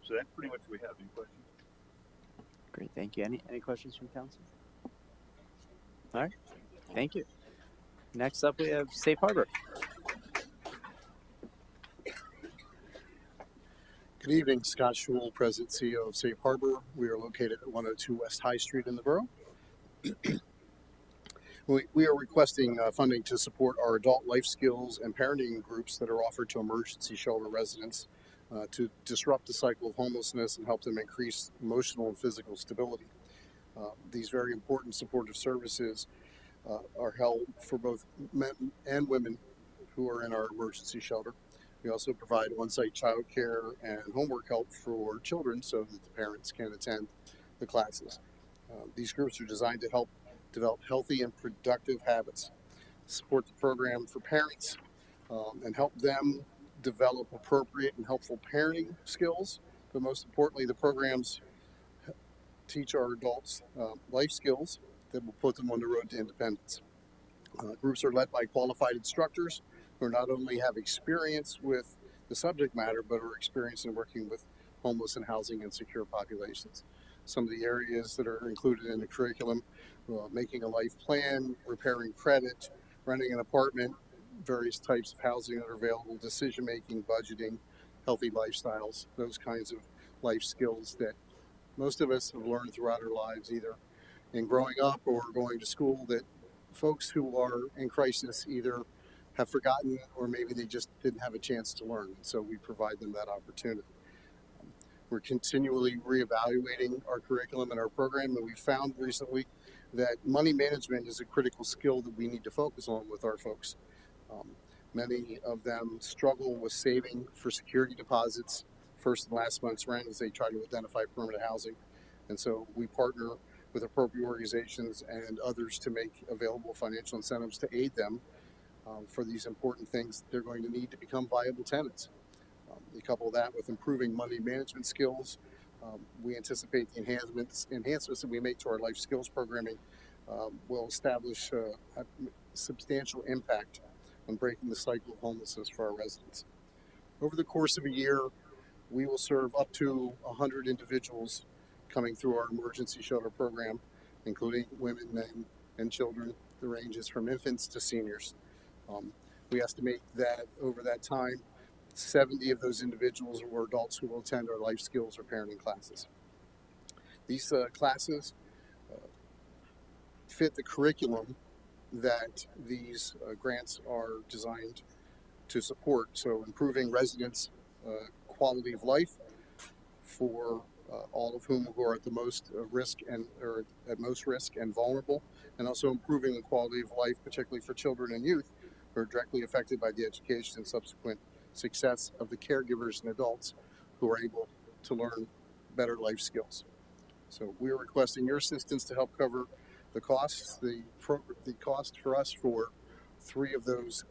So that's pretty much what we have. Any questions? Great, thank you. Any questions from council? All right, thank you. Next up, we have Safe Harbor. Good evening, Scott Schul, President CEO of Safe Harbor. We are located at 102 West High Street in the borough. We are requesting funding to support our adult life skills and parenting groups that are offered to emergency shelter residents to disrupt the cycle of homelessness and help them increase emotional and physical stability. These very important supportive services are held for both men and women who are in our emergency shelter. We also provide on-site childcare and homework help for children so that the parents can attend the classes. These groups are designed to help develop healthy and productive habits, support the program for parents, and help them develop appropriate and helpful parenting skills. But most importantly, the programs teach our adults life skills that will put them on the road to independence. Groups are led by qualified instructors who not only have experience with the subject matter, but are experienced in working with homeless and housing insecure populations. Some of the areas that are included in the curriculum: making a life plan, repairing credit, renting an apartment, various types of housing that are available, decision making, budgeting, healthy lifestyles, those kinds of life skills that most of us have learned throughout our lives, either in growing up or going to school, that folks who are in crisis either have forgotten or maybe they just didn't have a chance to learn. And so we provide them that opportunity. We're continually reevaluating our curriculum and our program, and we found recently that money management is a critical skill that we need to focus on with our folks. Um, Many of them struggle with saving for security deposits, first and last month's rent, as they try to identify permanent housing. And so we partner with appropriate organizations and others to make available financial incentives to aid them for these important things they're going to need to become viable tenants. You couple that with improving money management skills. We anticipate the enhancements that we make to our life skills programming will establish a substantial impact on breaking the cycle of homelessness for our residents. Over the course of a year, we will serve up to 100 individuals coming through our emergency shelter program, including women, men, and children. The ranges from infants to seniors. We estimate that over that time, 70 of those individuals were adults who will attend our life skills or parenting classes. These classes fit the curriculum that these grants are designed to support. So improving residents' quality of life for all of whom who are at the most risk and or at most risk and vulnerable, and also improving the quality of life, particularly for children and youth who are directly affected by the education and subsequent success of the caregivers and adults who are able to learn better life skills. So we're requesting your assistance to help cover the costs. The cost for us for 3 of those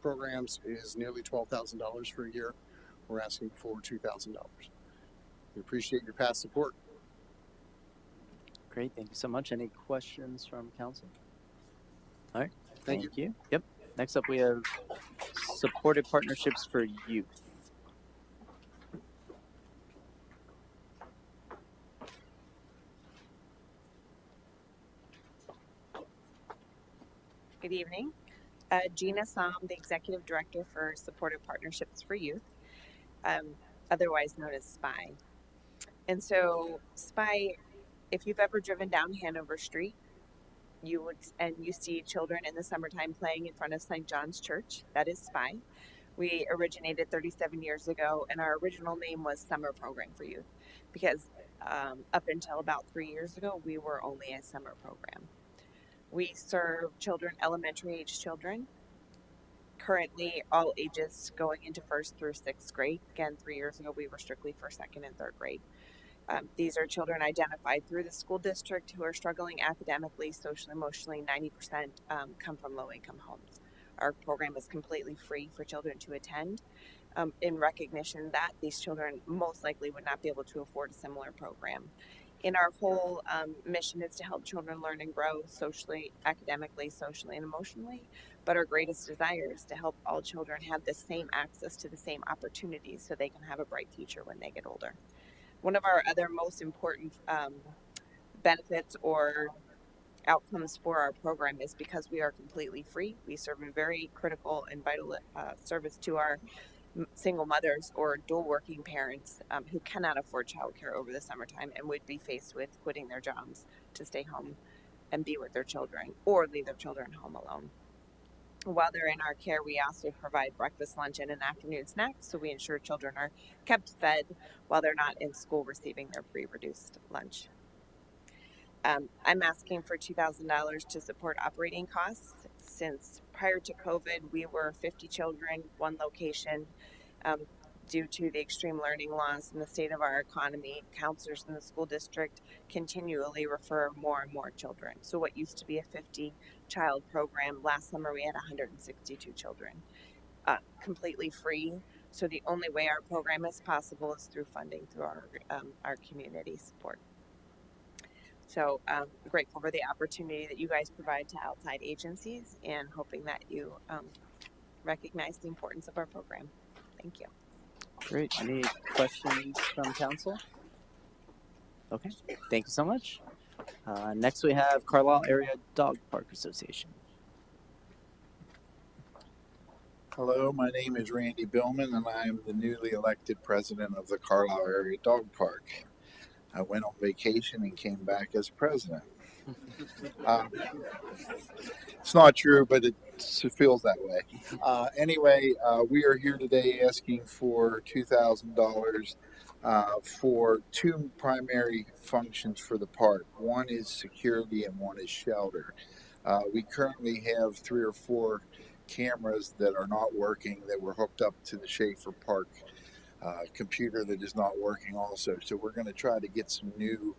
programs is nearly $12,000 for a year. We're asking for $2,000. We appreciate your past support. Great, thank you so much. Any questions from council? All right, Thank you. Yep. Next up, we have supported partnerships for youth. Good evening. Gina Som, the Executive Director for Supportive Partnerships for Youth, otherwise known as SPY. And so SPY, if you've ever driven down Hanover Street, you see children in the summertime playing in front of St. John's Church. That is SPY. We originated 37 years ago, and our original name was Summer Program for Youth, because up until about 3 years ago, we were only a summer program. We serve children, elementary age children, currently all ages going into 1st through 6th grade. Again, 3 years ago, we were strictly for 2nd and 3rd grade. These are children identified through the school district who are struggling academically, socially, emotionally. 90% come from low-income homes. Our program is completely free for children to attend, in recognition that these children most likely would not be able to afford a similar program. In our whole mission is to help children learn and grow socially, academically, socially, and emotionally. But our greatest desire is to help all children have the same access to the same opportunities so they can have a bright future when they get older. One of our other most important benefits or outcomes for our program is because we are completely free. We serve a very critical and vital service to our single mothers or dual working parents who cannot afford childcare over the summertime and would be faced with quitting their jobs to stay home and be with their children or leave their children home alone. While they're in our care, we also provide breakfast, lunch, and an afternoon snack, so we ensure children are kept fed while they're not in school receiving their free reduced lunch. I'm asking for $2,000 to support operating costs. Since prior to COVID, we were 50 children, one location. Due to the extreme learning loss in the state of our economy, counselors in the school district continually refer more and more children. So what used to be a 50-child program, last summer we had 162 children, completely free. So the only way our program is possible is through funding through our community support. So I'm grateful for the opportunity that you guys provide to outside agencies and hoping that you recognize the importance of our program. Thank you. Great. Any questions from council? Okay, thank you so much. Next we have Carlisle Area Dog Park Association. Hello, my name is Randy Billman, and I am the newly elected president of the Carlisle Area Dog Park. I went on vacation and came back as president. Uh, it's not true, but it feels that way. Anyway, we are here today asking for $2,000 for two primary functions for the park. One is security and one is shelter. We currently have 3 or 4 cameras that are not working that were hooked up to the Schaefer Park computer that is not working also. So we're going to try to get some new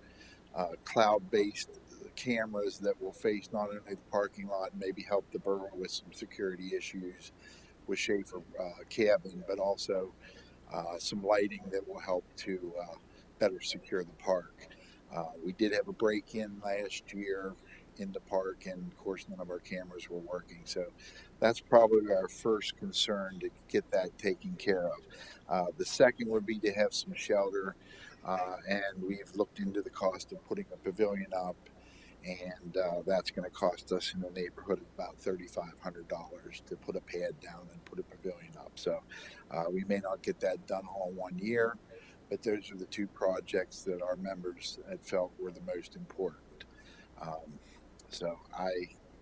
cloud-based cameras that will face not only the parking lot and maybe help the borough with some security issues with Schaefer cabin, but also some lighting that will help to better secure the park. We did have a break-in last year in the park, and of course none of our cameras were working, so that's probably our first concern, to get that taken care of. The second would be to have some shelter, and we've looked into the cost of putting a pavilion up, and that's going to cost us in the neighborhood of about $3,500 to put a pad down and put a pavilion up. So we may not get that done all in 1 year, but those are the 2 projects that our members had felt were the most important. So I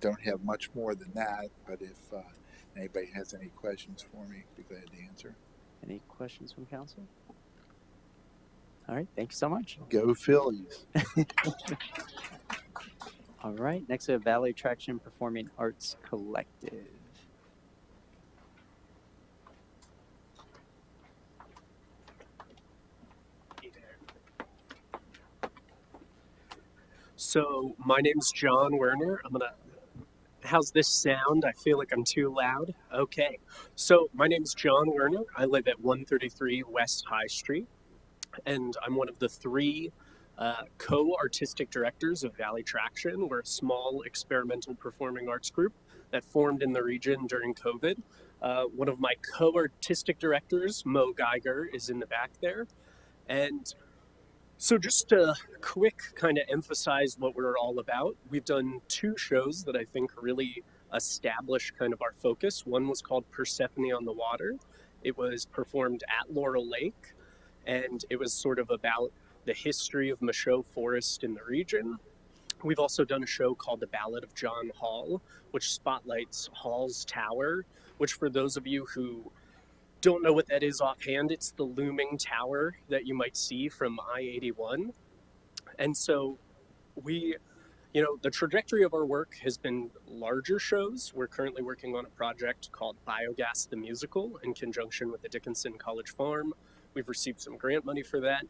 don't have much more than that, but if anybody has any questions for me, I'd be glad to answer. Any questions from council? All right, thank you so much. Go Phillies. All right, next we have Valley Traction Performing Arts Collective. So my name's John Werner. How's this sound? I feel like I'm too loud. Okay. So my name's John Werner. I live at 133 West High Street, and I'm one of the 3 co-artistic directors of Valley Traction. We're a small experimental performing arts group that formed in the region during COVID. One of my co-artistic directors, Mo Geiger, is in the back there. And so just to quick kind of emphasize what we're all about, we've done 2 shows that I think really establish kind of our focus. One was called Persephone on the Water. It was performed at Laurel Lake, and it was sort of about the history of Michaud Forest in the region. We've also done a show called The Ballad of John Hall, which spotlights Hall's Tower, which for those of you who don't know what that is offhand, it's the looming tower that you might see from I-81. And so the trajectory of our work has been larger shows. We're currently working on a project called Biogas the Musical in conjunction with the Dickinson College Farm. We've received some grant money for that.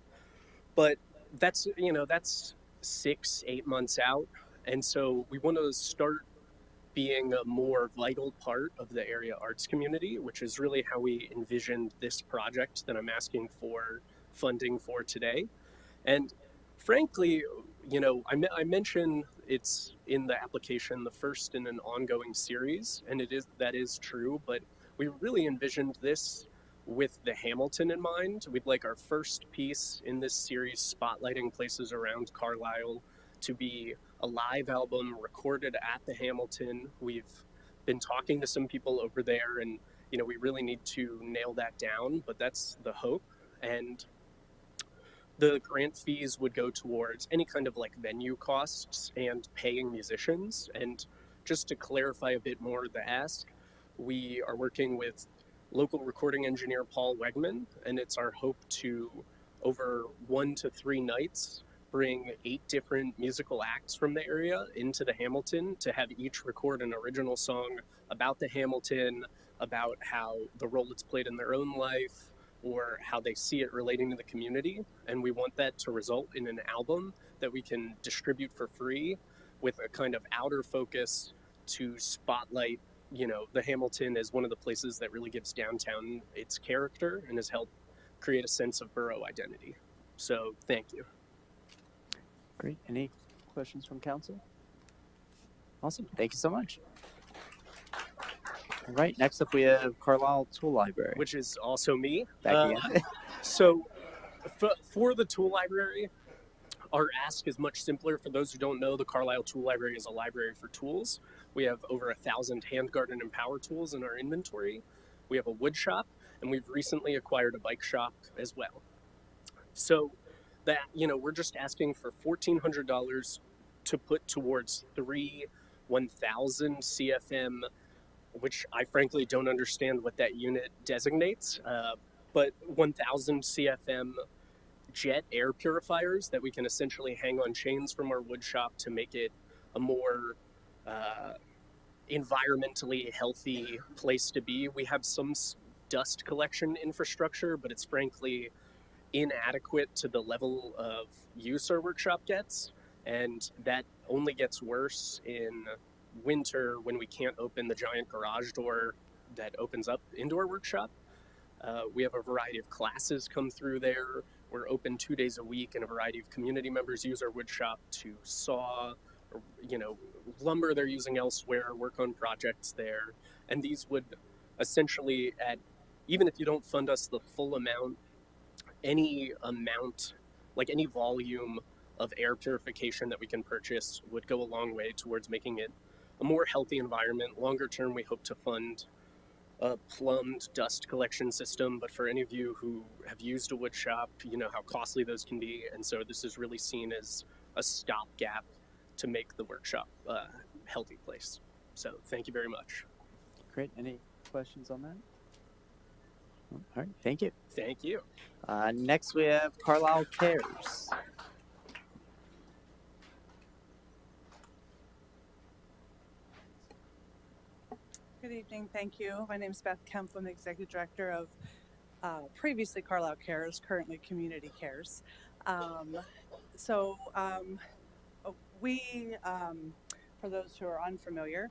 But that's 6-8 months out. And so we want to start being a more vital part of the area arts community, which is really how we envisioned this project that I'm asking for funding for today. And frankly, I mentioned it's in the application, the first in an ongoing series, and that is true, but we really envisioned this with the Hamilton in mind. We'd like our first piece in this series spotlighting places around Carlisle to be a live album recorded at the Hamilton. We've been talking to some people over there, and we really need to nail that down, but that's the hope. And the grant fees would go towards any kind of venue costs and paying musicians. And just to clarify a bit more the ask, we are working with local recording engineer Paul Wegman, and it's our hope to, over 1 to 3 nights, bring 8 different musical acts from the area into the Hamilton to have each record an original song about the Hamilton, about how the role it's played in their own life, or how they see it relating to the community. And we want that to result in an album that we can distribute for free with a kind of outer focus to spotlight, the Hamilton as one of the places that really gives downtown its character and has helped create a sense of borough identity. So thank you. Great. Any questions from council? Awesome. Thank you so much. All right, next up we have Carlisle Tool Library. Which is also me. Back again. So for the Tool Library, our ask is much simpler. For those who don't know, the Carlisle Tool Library is a library for tools. We have over 1,000 handguard and power tools in our inventory. We have a wood shop, and we've recently acquired a bike shop as well. So that, we're just asking for $1,400 to put towards 3 1,000 CFM, which I frankly don't understand what that unit designates, but 1,000 CFM jet air purifiers that we can essentially hang on chains from our wood shop to make it a more environmentally healthy place to be. We have some dust collection infrastructure, but it's frankly inadequate to the level of use our workshop gets, and that only gets worse in winter when we can't open the giant garage door that opens up into our workshop. We have a variety of classes come through there. We're open 2 days a week, and a variety of community members use our wood shop to saw, or, lumber they're using elsewhere, work on projects there. And these would essentially, even if you don't fund us the full amount, any volume of air purification that we can purchase would go a long way towards making it a more healthy environment. Longer term, we hope to fund a plumbed dust collection system, but for any of you who have used a wood shop, you know how costly those can be, and so this is really seen as a stopgap to make the workshop a healthy place. So thank you very much. Great. Any questions on that? All right. Thank you. Thank you. Next, we have Carlisle Cares. Good evening. Thank you. My name is Beth Kemp. I'm the Executive Director of previously Carlisle Cares, currently Community Cares. We, for those who are unfamiliar,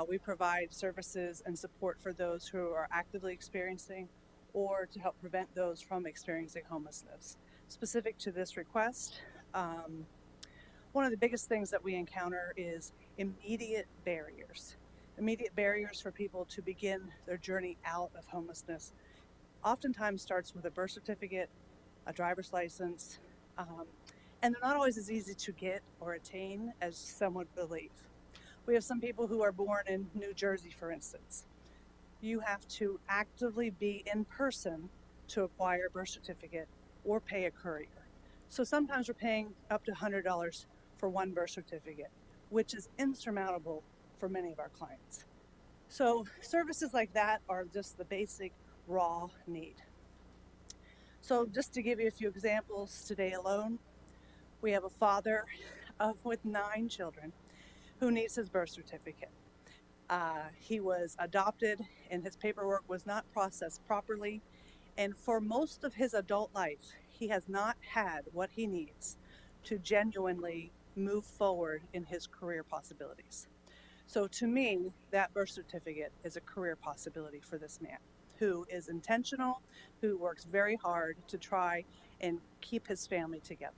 we provide services and support for those who are actively experiencing or to help prevent those from experiencing homelessness. Specific to this request, one of the biggest things that we encounter is immediate barriers. Immediate barriers for people to begin their journey out of homelessness oftentimes starts with a birth certificate, a driver's license, and they're not always as easy to get or attain as some would believe. We have some people who are born in New Jersey, for instance. You have to actively be in person to acquire a birth certificate or pay a courier. So sometimes we're paying up to $100 for one birth certificate, which is insurmountable for many of our clients. So services like that are just the basic raw need. So just to give you a few examples, today alone, we have a father with 9 children who needs his birth certificate. He was adopted and his paperwork was not processed properly. And for most of his adult life, he has not had what he needs to genuinely move forward in his career possibilities. So to me, that birth certificate is a career possibility for this man who is intentional, who works very hard to try and keep his family together.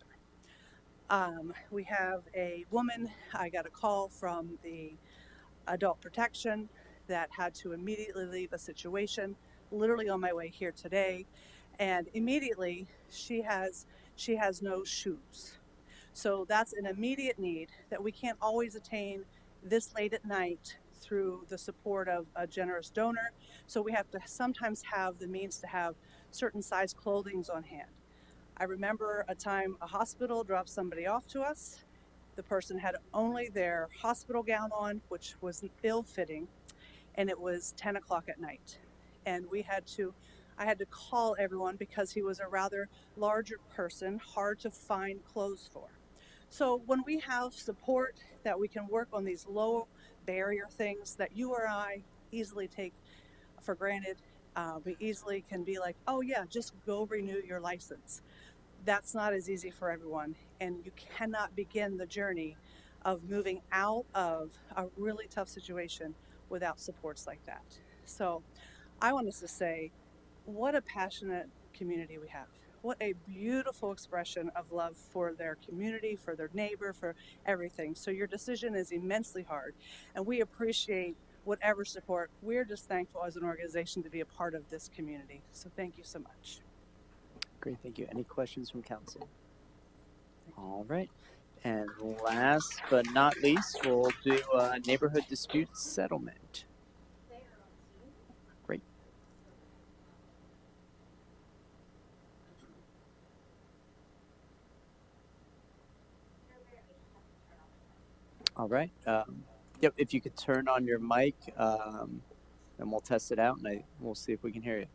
We have a woman, I got a call from the adult protection that had to immediately leave a situation, literally on my way here today, and immediately she has no shoes. So that's an immediate need that we can't always attain this late at night through the support of a generous donor. So we have to sometimes have the means to have certain size clothings on hand. I remember a time a hospital dropped somebody off to us. The person had only their hospital gown on, which was ill-fitting, and it was 10 o'clock at night. And I had to call everyone because he was a rather larger person, hard to find clothes for. So when we have support that we can work on these low barrier things that you or I easily take for granted, we easily can be like, oh yeah, just go renew your license. That's not as easy for everyone, and you cannot begin the journey of moving out of a really tough situation without supports like that. So I want us to say, what a passionate community we have. What a beautiful expression of love for their community, for their neighbor, for everything. So your decision is immensely hard, and we appreciate whatever support. We're just thankful as an organization to be a part of this community. So thank you so much. Great, thank you. Any questions from council? All right. And last but not least, we'll do neighborhood dispute settlement. Great. All right. Yep. If you could turn on your mic, and we'll test it out, and we'll see if we can hear you.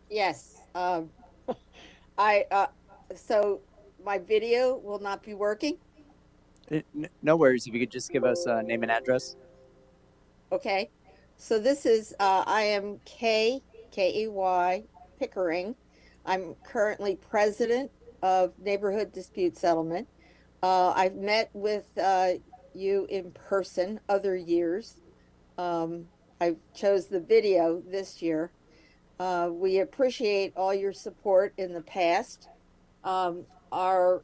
Yes. I so my video will not be working. No worries. If you could just give us a name and address. Okay. So this is I am Key Pickering. I'm currently president of Neighborhood Dispute Settlement. I've met with you in person other years. I chose the video this year. We appreciate all your support in the past. Our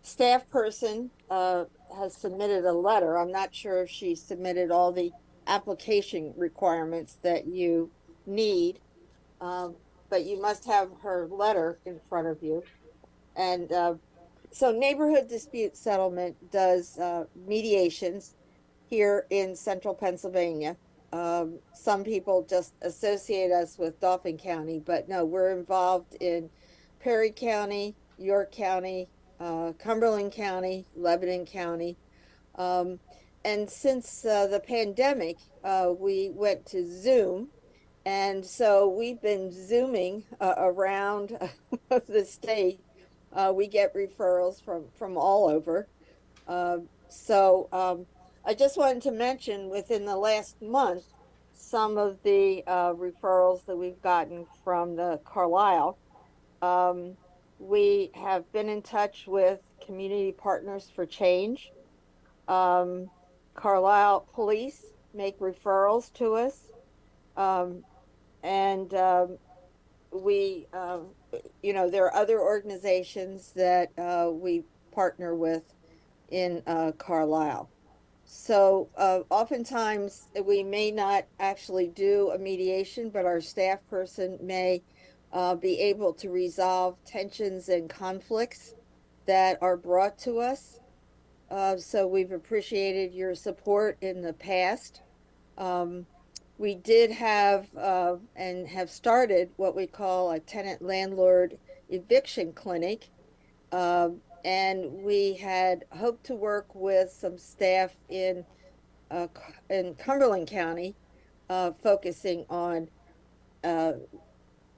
staff person has submitted a letter. I'm not sure if she submitted all the application requirements that you need, but you must have her letter in front of you. And so Neighborhood Dispute Settlement does mediations here in central Pennsylvania. Some people just associate us with Dauphin County, but no, we're involved in Perry County, York County, Cumberland County, Lebanon County. Um, and since the pandemic, we went to Zoom. And so we've been Zooming around the state. We get referrals from all over. So I just wanted to mention within the last month, some of the referrals that we've gotten from the Carlisle. Um, we have been in touch with Community Partners for Change. Um, Carlisle Police make referrals to us. Um, and we, there are other organizations that we partner with in Carlisle. So oftentimes we may not actually do a mediation, but our staff person may be able to resolve tensions and conflicts that are brought to us. So we've appreciated your support in the past. Um, we did have and have started what we call a tenant landlord eviction clinic. And we had hoped to work with some staff in Cumberland County, focusing on uh,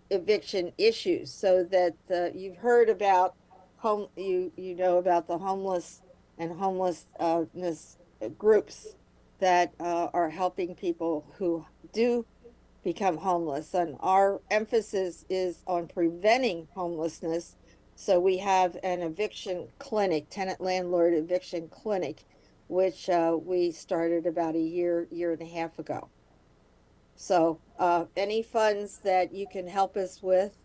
eviction issues, so that you've heard about you know about the homeless and homelessness groups that are helping people who do become homeless, and our emphasis is on preventing homelessness. So we have an eviction clinic, tenant landlord eviction clinic, which we started about a year and a half ago. So any funds that you can help us with,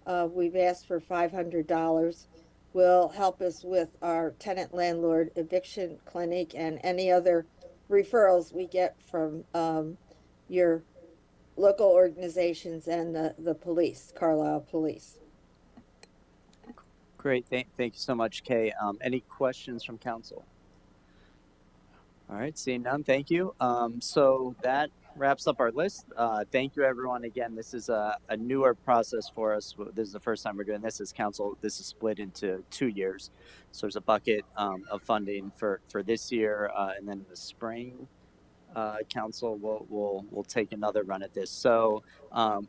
we've asked for $500, will help us with our tenant landlord eviction clinic and any other referrals we get from your local organizations and the police, Carlisle Police. Great. Thank you so much, Kay. Any questions from council? All right, seeing none, thank you. So that wraps up our list. Thank you, everyone. Again, this is a newer process for us. This is the first time we're doing this as council. This is split into 2 years. So there's a bucket of funding for this year, and then in the spring, council will take another run at this. So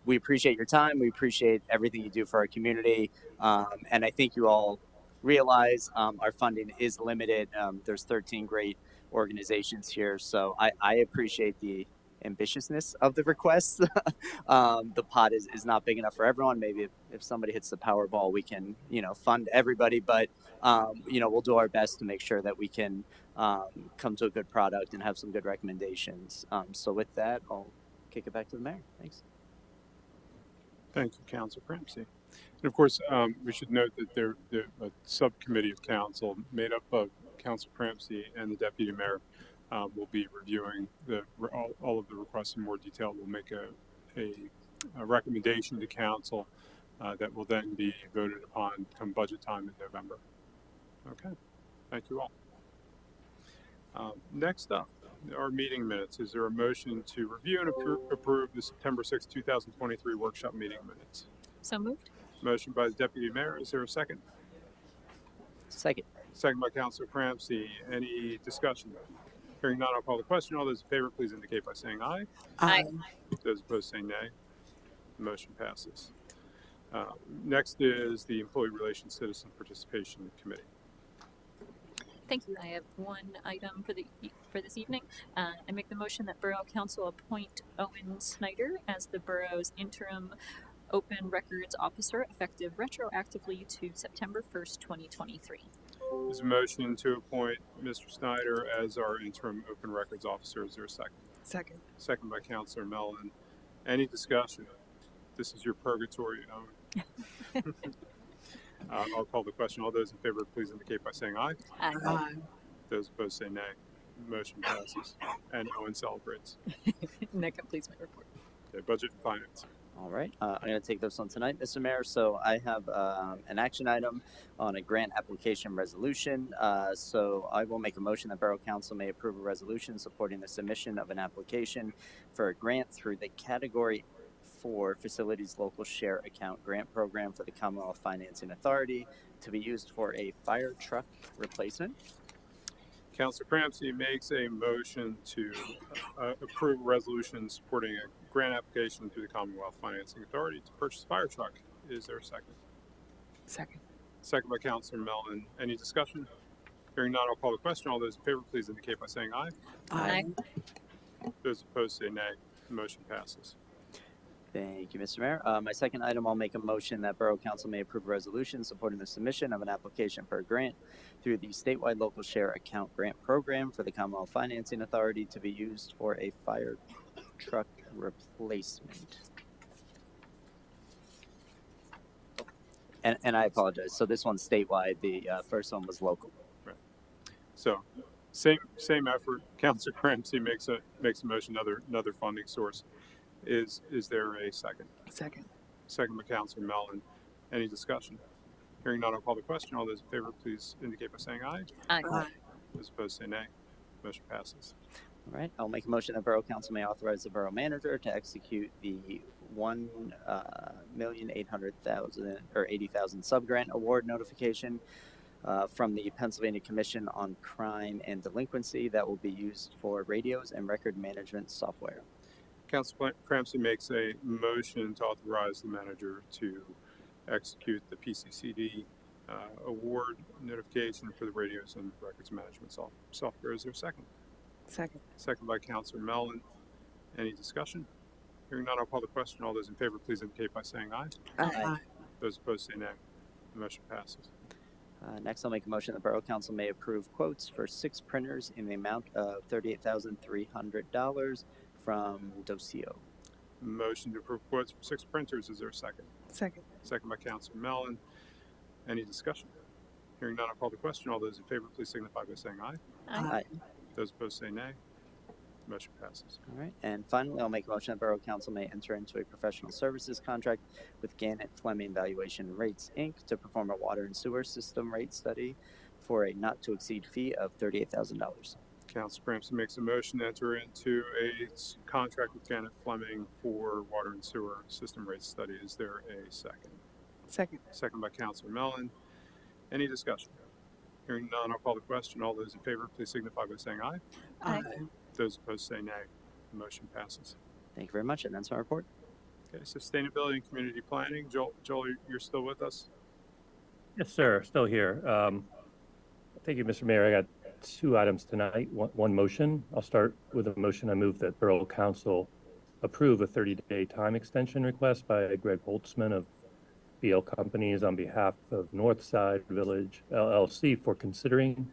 we appreciate your time. We appreciate everything you do for our community. And I think you all realize our funding is limited. There's 13 great organizations here. So I appreciate the ambitiousness of the requests. The pot is not big enough for everyone. Maybe if somebody hits the Powerball, we can, fund everybody. But, we'll do our best to make sure that we can come to a good product and have some good recommendations. So with that, I'll kick it back to the mayor. Thanks. Thank you, Council Crampsey. And of course, we should note that there a subcommittee of council made up of Council Crampsey and the deputy mayor will be reviewing all of the requests in more detail. We'll make a recommendation to council that will then be voted upon come budget time in November. Okay, thank you all. Next up, our meeting minutes. Is there a motion to review and approve the September 6, 2023 workshop meeting minutes? So moved. Motion by the deputy mayor. Is there a second? Second. Second by Councilor Cramsey. Any discussion? Hearing none, I'll call the question. All those in favor, please indicate by saying aye. Aye. Those opposed say nay. The motion passes. Next is the Employee Relations Citizen Participation Committee. Thank you. I have one item for this evening. I make the motion that Borough Council appoint Owen Snyder as the borough's interim open records officer, effective retroactively to September 1st, 2023. There's a motion to appoint Mr. Snyder as our interim open records officer. Is there a second? Second. Second by Councilor Mellon. Any discussion? This is your purgatory, Owen. I'll call the question. All those in favor, please indicate by saying aye. Aye. Aye. Those opposed say nay. Motion passes. And Owen celebrates. And that completes my report. Okay, Budget and Finance. All right, I'm going to take this one tonight, Mr. Mayor. So I have an action item on a grant application resolution. So I will make a motion that Borough Council may approve a resolution supporting the submission of an application for a grant through the Category 4 Facilities Local Share Account Grant Program for the Commonwealth Financing Authority to be used for a fire truck replacement. Councilor Cramsey makes a motion to approve a resolution supporting a grant application through the Commonwealth Financing Authority to purchase a fire truck. Is there a second? Second. Second by Councilor Mellon. Any discussion? Hearing none, I'll call the question. All those in favor, please indicate by saying aye. Aye. Those opposed say nay. The motion passes. Thank you, Mr. Mayor. My second item, I'll make a motion that Borough Council may approve a resolution supporting the submission of an application for a grant through the statewide local share account grant program for the Commonwealth Financing Authority to be used for a fire truck replacement. And I apologize. So this one's statewide. The first one was local. Right. So same effort. Councilor Cramsey makes a motion. Another funding source. Is there a second? Second. Second by Councilor Mellon. Any discussion? Hearing none, I'll call the question. All those in favor, please indicate by saying aye. Aye. Aye. Those opposed say nay. Motion passes. All right, I'll make a motion that Borough Council may authorize the Borough Manager to execute the $1,800,000 or $80,000 subgrant award notification from the Pennsylvania Commission on Crime and Delinquency that will be used for radios and record management software. Councilor Cramsey makes a motion to authorize the manager to execute the PCCD award notification for the radios and records management software. Is there a second? Second. Second by Councilor Mellon. Any discussion? Hearing none, I'll call the question. All those in favor, please indicate by saying aye. Aye. Those opposed say nay. The motion passes. Next, I'll make a motion that Borough Council may approve quotes for 6 printers in the amount of $38,300 from Docio. Motion to approve quotes for 6 printers. Is there a second? Second. Second by Councilor Mellon. Any discussion? Hearing none, I'll call the question. All those in favor, please signify by saying aye. Aye. Those opposed say nay. Motion passes. All right, and finally, I'll make a motion that Borough Council may enter into a professional services contract with Gannett Fleming Valuation Rates, Inc. to perform a water and sewer system rate study for a not-to-exceed fee of $38,000. Councilor Cramsey makes a motion to enter into a contract with Gannett Fleming for water and sewer system rate study. Is there a second? Second. Second by Councilor Mellon. Any discussion? Hearing none, I'll call the question. All those in favor, please signify by saying aye. Aye. Those opposed say nay. The motion passes. Thank you very much, and that's my report. Okay, sustainability and community planning. Joel, you're still with us? Yes, sir. Still here. Thank you, Mr. Mayor. I got 2 items tonight. One motion. I'll start with a motion. I move that Borough Council approve a 30-day time extension request by Greg Holtzman of BL Companies on behalf of Northside Village LLC for considering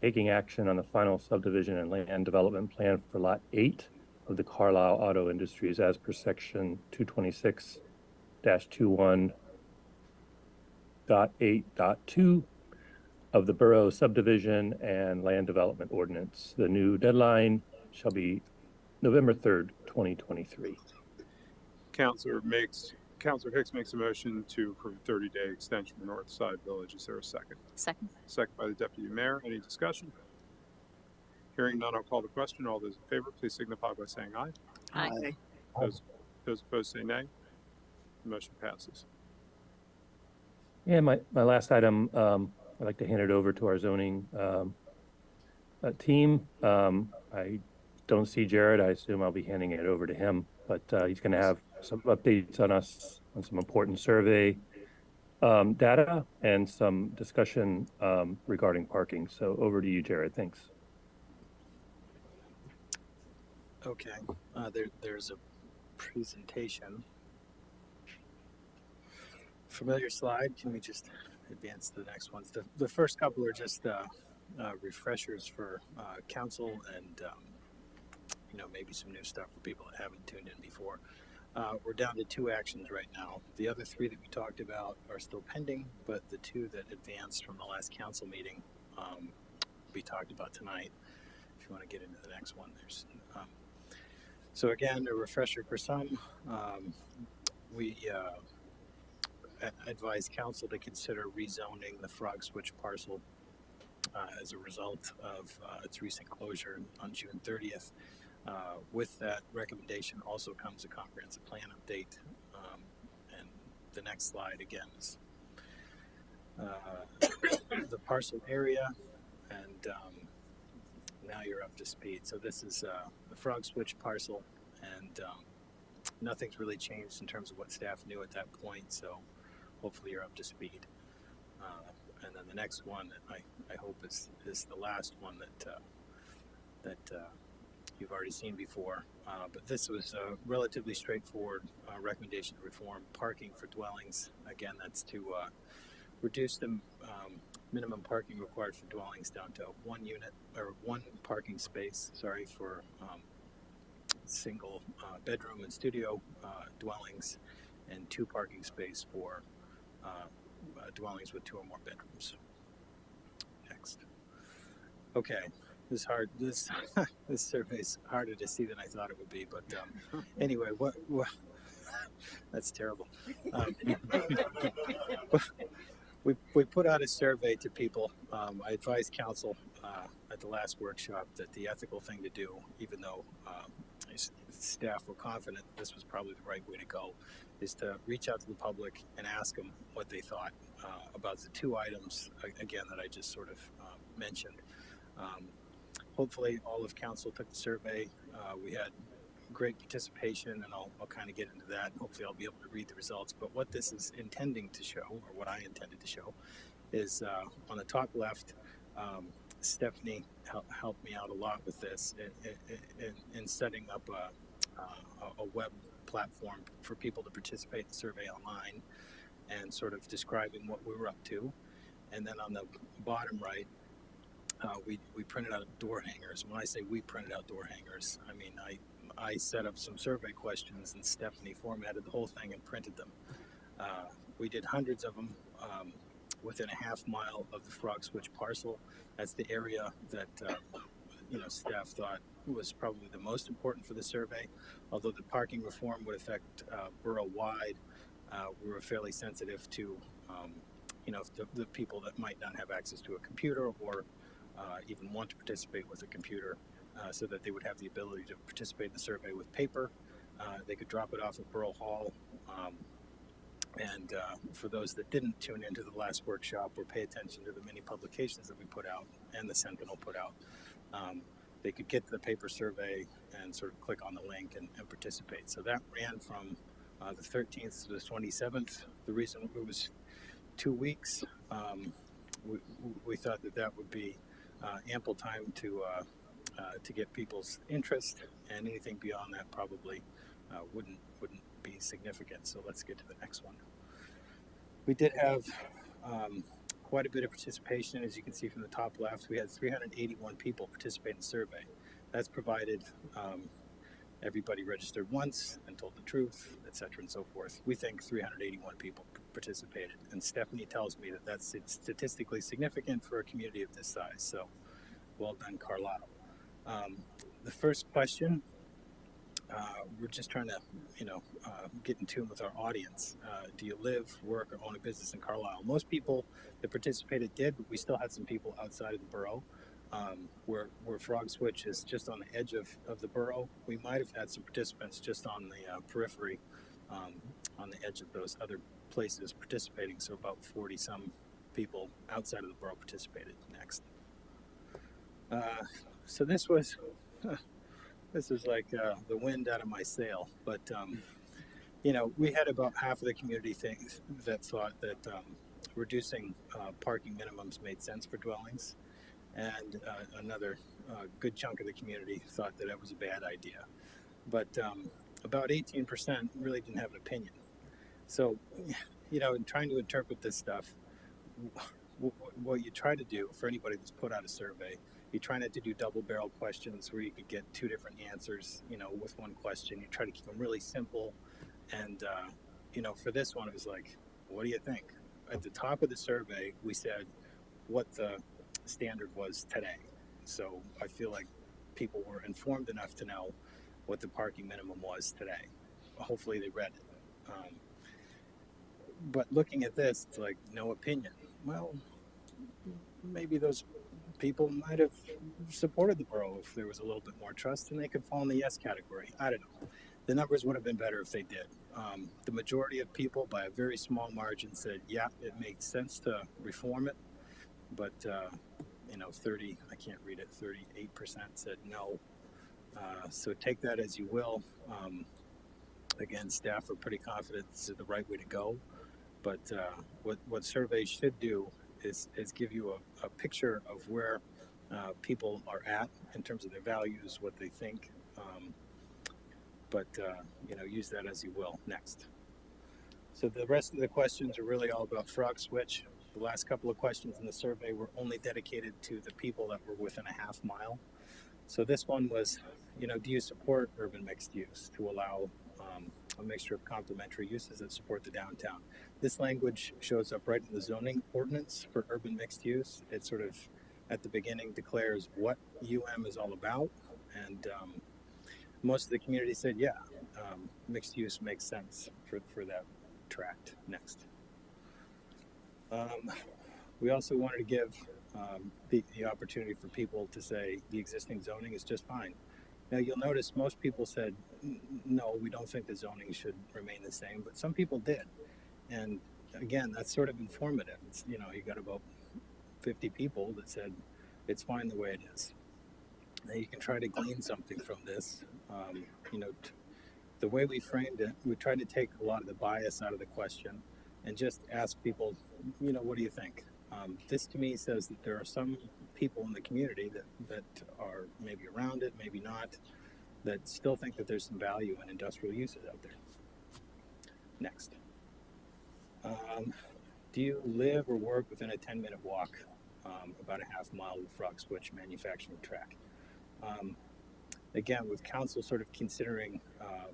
taking action on the final subdivision and land development plan for Lot 8 of the Carlisle Auto Industries as per Section 226-21.8.2 of the Borough Subdivision and Land Development Ordinance. The new deadline shall be November 3rd, 2023. Councilor Hicks makes a motion to approve a 30-day extension for Northside Village. Is there a second? Second. Second by the Deputy Mayor. Any discussion? Hearing none, I'll call the question. All those in favor, please signify by saying aye. Aye. Those opposed say nay. The motion passes. And my last item, I'd like to hand it over to our zoning team. I don't see Jared. I assume I'll be handing it over to him, but he's going to have some updates on us on some important survey data and some discussion regarding parking. So over to you, Jared. Thanks. Okay, there's a presentation. Familiar slide. Can we just advance to the next ones? The first couple are just refreshers for council and maybe some new stuff for people that haven't tuned in before. We're down to 2 actions right now. The other 3 that we talked about are still pending, but the 2 that advanced from the last council meeting we talked about tonight. If you want to get into the next one, there's so again, a refresher for some. We advise council to consider rezoning the Frog Switch parcel as a result of its recent closure on June 30th. With that recommendation also comes a comprehensive plan update. And the next slide again is the parcel area, and now you're up to speed. So this is the Frog Switch parcel, and nothing's really changed in terms of what staff knew at that point, so hopefully you're up to speed. And then the next one that I hope is the last one that you've already seen before, but this was a relatively straightforward recommendation to reform parking for dwellings. Again, that's to reduce the minimum parking required for dwellings down to 1 unit or 1 parking space, for single bedroom and studio dwellings, and 2 parking space for dwellings with 2 or more bedrooms. Next. Okay, this this survey's harder to see than I thought it would be, but anyway, what that's terrible. We put out a survey to people. I advised council at the last workshop that the ethical thing to do, even though staff were confident this was probably the right way to go, is to reach out to the public and ask them what they thought about the 2 items, again, that I just sort of mentioned. Hopefully all of council took the survey. We had great participation, and I'll kind of get into that. Hopefully I'll be able to read the results, but what this is intending to show, or what I intended to show, is on the top left, Stephanie helped me out a lot with this in setting up a web platform for people to participate in the survey online, and sort of describing what we were up to. And then on the bottom right, we printed out door hangers. When I say we printed out door hangers, I mean I set up some survey questions, and Stephanie formatted the whole thing and printed them. We did hundreds of them within a half mile of the Frog Switch parcel. That's the area that staff thought was probably the most important for the survey. Although the parking reform would affect borough-wide, we were fairly sensitive to the people that might not have access to a computer, or even want to participate with a computer, so that they would have the ability to participate in the survey with paper. They could drop it off at Borough Hall. And for those that didn't tune into the last workshop or pay attention to the many publications that we put out and the Sentinel put out, they could get to the paper survey and sort of click on the link and participate. So that ran from the 13th to the 27th. The reason it was 2 weeks, we thought that would be ample time to get people's interest, and anything beyond that probably wouldn't be significant. So let's get to the next one. We did have quite a bit of participation. As you can see from the top left, we had 381 people participate in the survey. That's provided everybody registered once and told the truth, etc. and so forth. We think 381 people participated, and Stephanie tells me that that's statistically significant for a community of this size. So well done, Carlisle. The first question, we're just trying to get in tune with our audience. Do you live, work, or own a business in Carlisle? Most people that participated did, but we still had some people outside of the borough. Where Frog Switch is just on the edge of the borough, we might have had some participants just on the periphery, on the edge of those other places participating, so about 40 some people outside of the borough participated. Next. So this was like the wind out of my sail, but we had about half of the community things that thought that reducing parking minimums made sense for dwellings, and another good chunk of the community thought that it was a bad idea. But about 18% really didn't have an opinion. So, in trying to interpret this stuff, what you try to do for anybody that's put out a survey, you try not to do double barrel questions where you could get two different answers, with one question. You try to keep them really simple. And, for this one, it was like, what do you think? At the top of the survey, we said what the standard was today. So I feel like people were informed enough to know what the parking minimum was today. Hopefully they read it. But looking at this, it's like, no opinion. Well, maybe those people might have supported the borough if there was a little bit more trust, and they could fall in the yes category. I don't know. The numbers would have been better if they did. The majority of people, by a very small margin, said, yeah, it makes sense to reform it. But, 38% said no. So take that as you will. Again, staff are pretty confident this is the right way to go. But what surveys should do is give you a picture of where people are at in terms of their values, what they think. But use that as you will. Next. So the rest of the questions are really all about frog switch. The last couple of questions in the survey were only dedicated to the people that were within a half mile. So this one was, do you support urban mixed use to allow a mixture of complementary uses that support the downtown? This language shows up right in the zoning ordinance for urban mixed use. It sort of, at the beginning, declares what UM is all about. And most of the community said, yeah, mixed use makes sense for that tract. Next. We also wanted to give the opportunity for people to say the existing zoning is just fine. Now you'll notice most people said, no, we don't think the zoning should remain the same, but some people did. And again, that's sort of informative. It's, you got about 50 people that said it's fine the way it is. Now you can try to glean something from this. The way we framed it, we tried to take a lot of the bias out of the question and just ask people, what do you think? This to me says that there are some people in the community that are maybe around it, maybe not, that still think that there's some value in industrial uses out there. Next. Do you live or work within a 10-minute walk, about a half mile of the Frog Switch manufacturing track? Again, with council sort of considering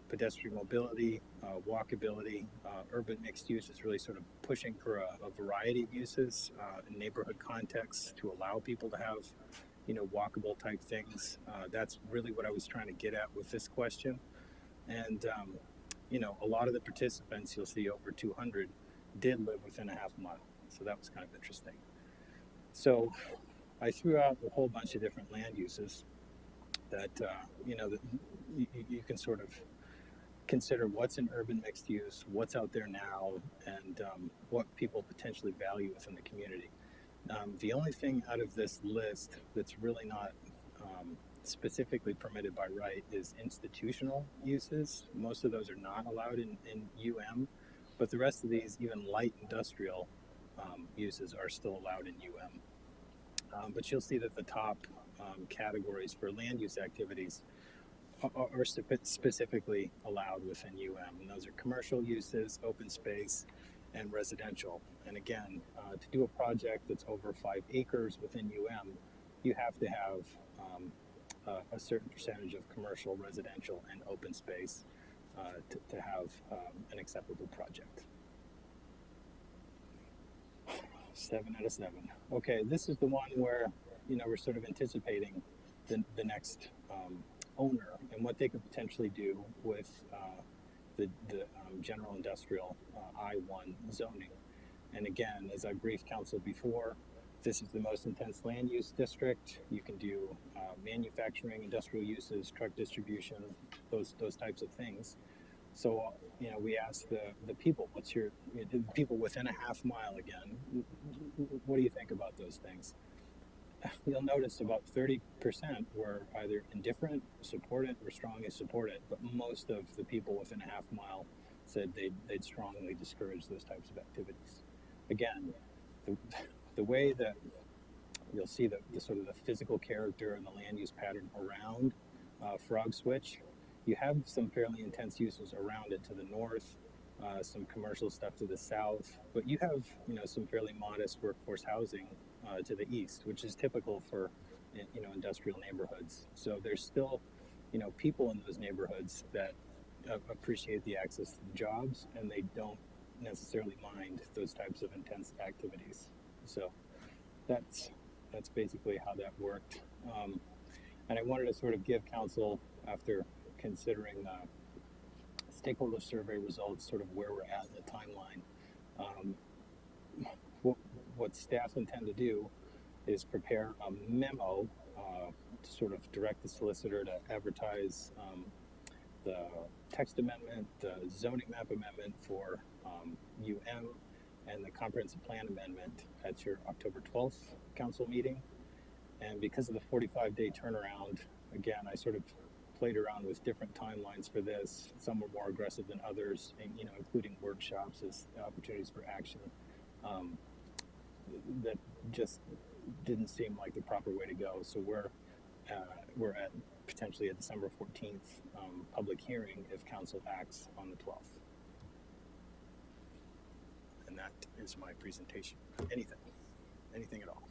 pedestrian mobility, walkability, urban mixed use is really sort of pushing for a variety of uses in neighborhood contexts to allow people to have, walkable type things. That's really what I was trying to get at with this question. And, a lot of the participants, you'll see over 200, did live within a half mile. So that was kind of interesting. So I threw out a whole bunch of different land uses that that you can sort of consider what's in urban mixed use, what's out there now, and what people potentially value within the community. The only thing out of this list that's really not specifically permitted by right is institutional uses. Most of those are not allowed in UM, but the rest of these, even light industrial uses, are still allowed in UM. But you'll see that the top categories for land use activities are specifically allowed within UM, and those are commercial uses, open space, and residential. And again, to do a project that's over 5 acres within UM, you have to have a certain percentage of commercial, residential, and open space to have an acceptable project. 7 out of 7. Okay, this is the one where we're sort of anticipating the next owner and what they could potentially do with the general industrial I-1 zoning. And again, as I briefed council before, this is the most intense land use district. You can do manufacturing, industrial uses, truck distribution, those types of things. So, we asked the people, people within a half mile again, what do you think about those things? You'll notice about 30% were either indifferent, support it, or strongly support it, but most of the people within a half mile said they'd strongly discourage those types of activities. Again, the way that you'll see the sort of the physical character and the land use pattern around Frog Switch, you have some fairly intense uses around it to the north, some commercial stuff to the south, but you have some fairly modest workforce housing to the east, which is typical for industrial neighborhoods. So there's still people in those neighborhoods that appreciate the access to the jobs, and they don't necessarily mind those types of intense activities. So that's basically how that worked. And I wanted to sort of give council, after considering stakeholder survey results, sort of where we're at in the timeline. What staff intend to do is prepare a memo to sort of direct the solicitor to advertise the text amendment, the zoning map amendment for UM, and the comprehensive plan amendment at your October 12th council meeting. And because of the 45-day turnaround, again, I sort of played around with different timelines for this. Some were more aggressive than others, and, including workshops as opportunities for action. That just didn't seem like the proper way to go. So we're at potentially a December 14th public hearing if council acts on the 12th. And that is my presentation. Anything at all.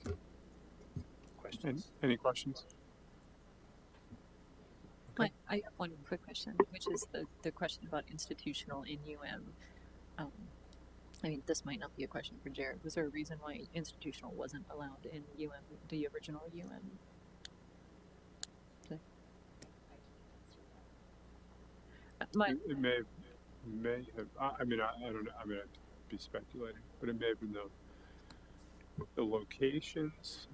Questions? Any questions? Okay. I have one quick question, which is the question about institutional in UM. I mean, this might not be a question for Jared. Was there a reason why institutional wasn't allowed in UM, the original UM? It may have. I mean, I don't know. I mean, I'd be speculating, but it may have been the locations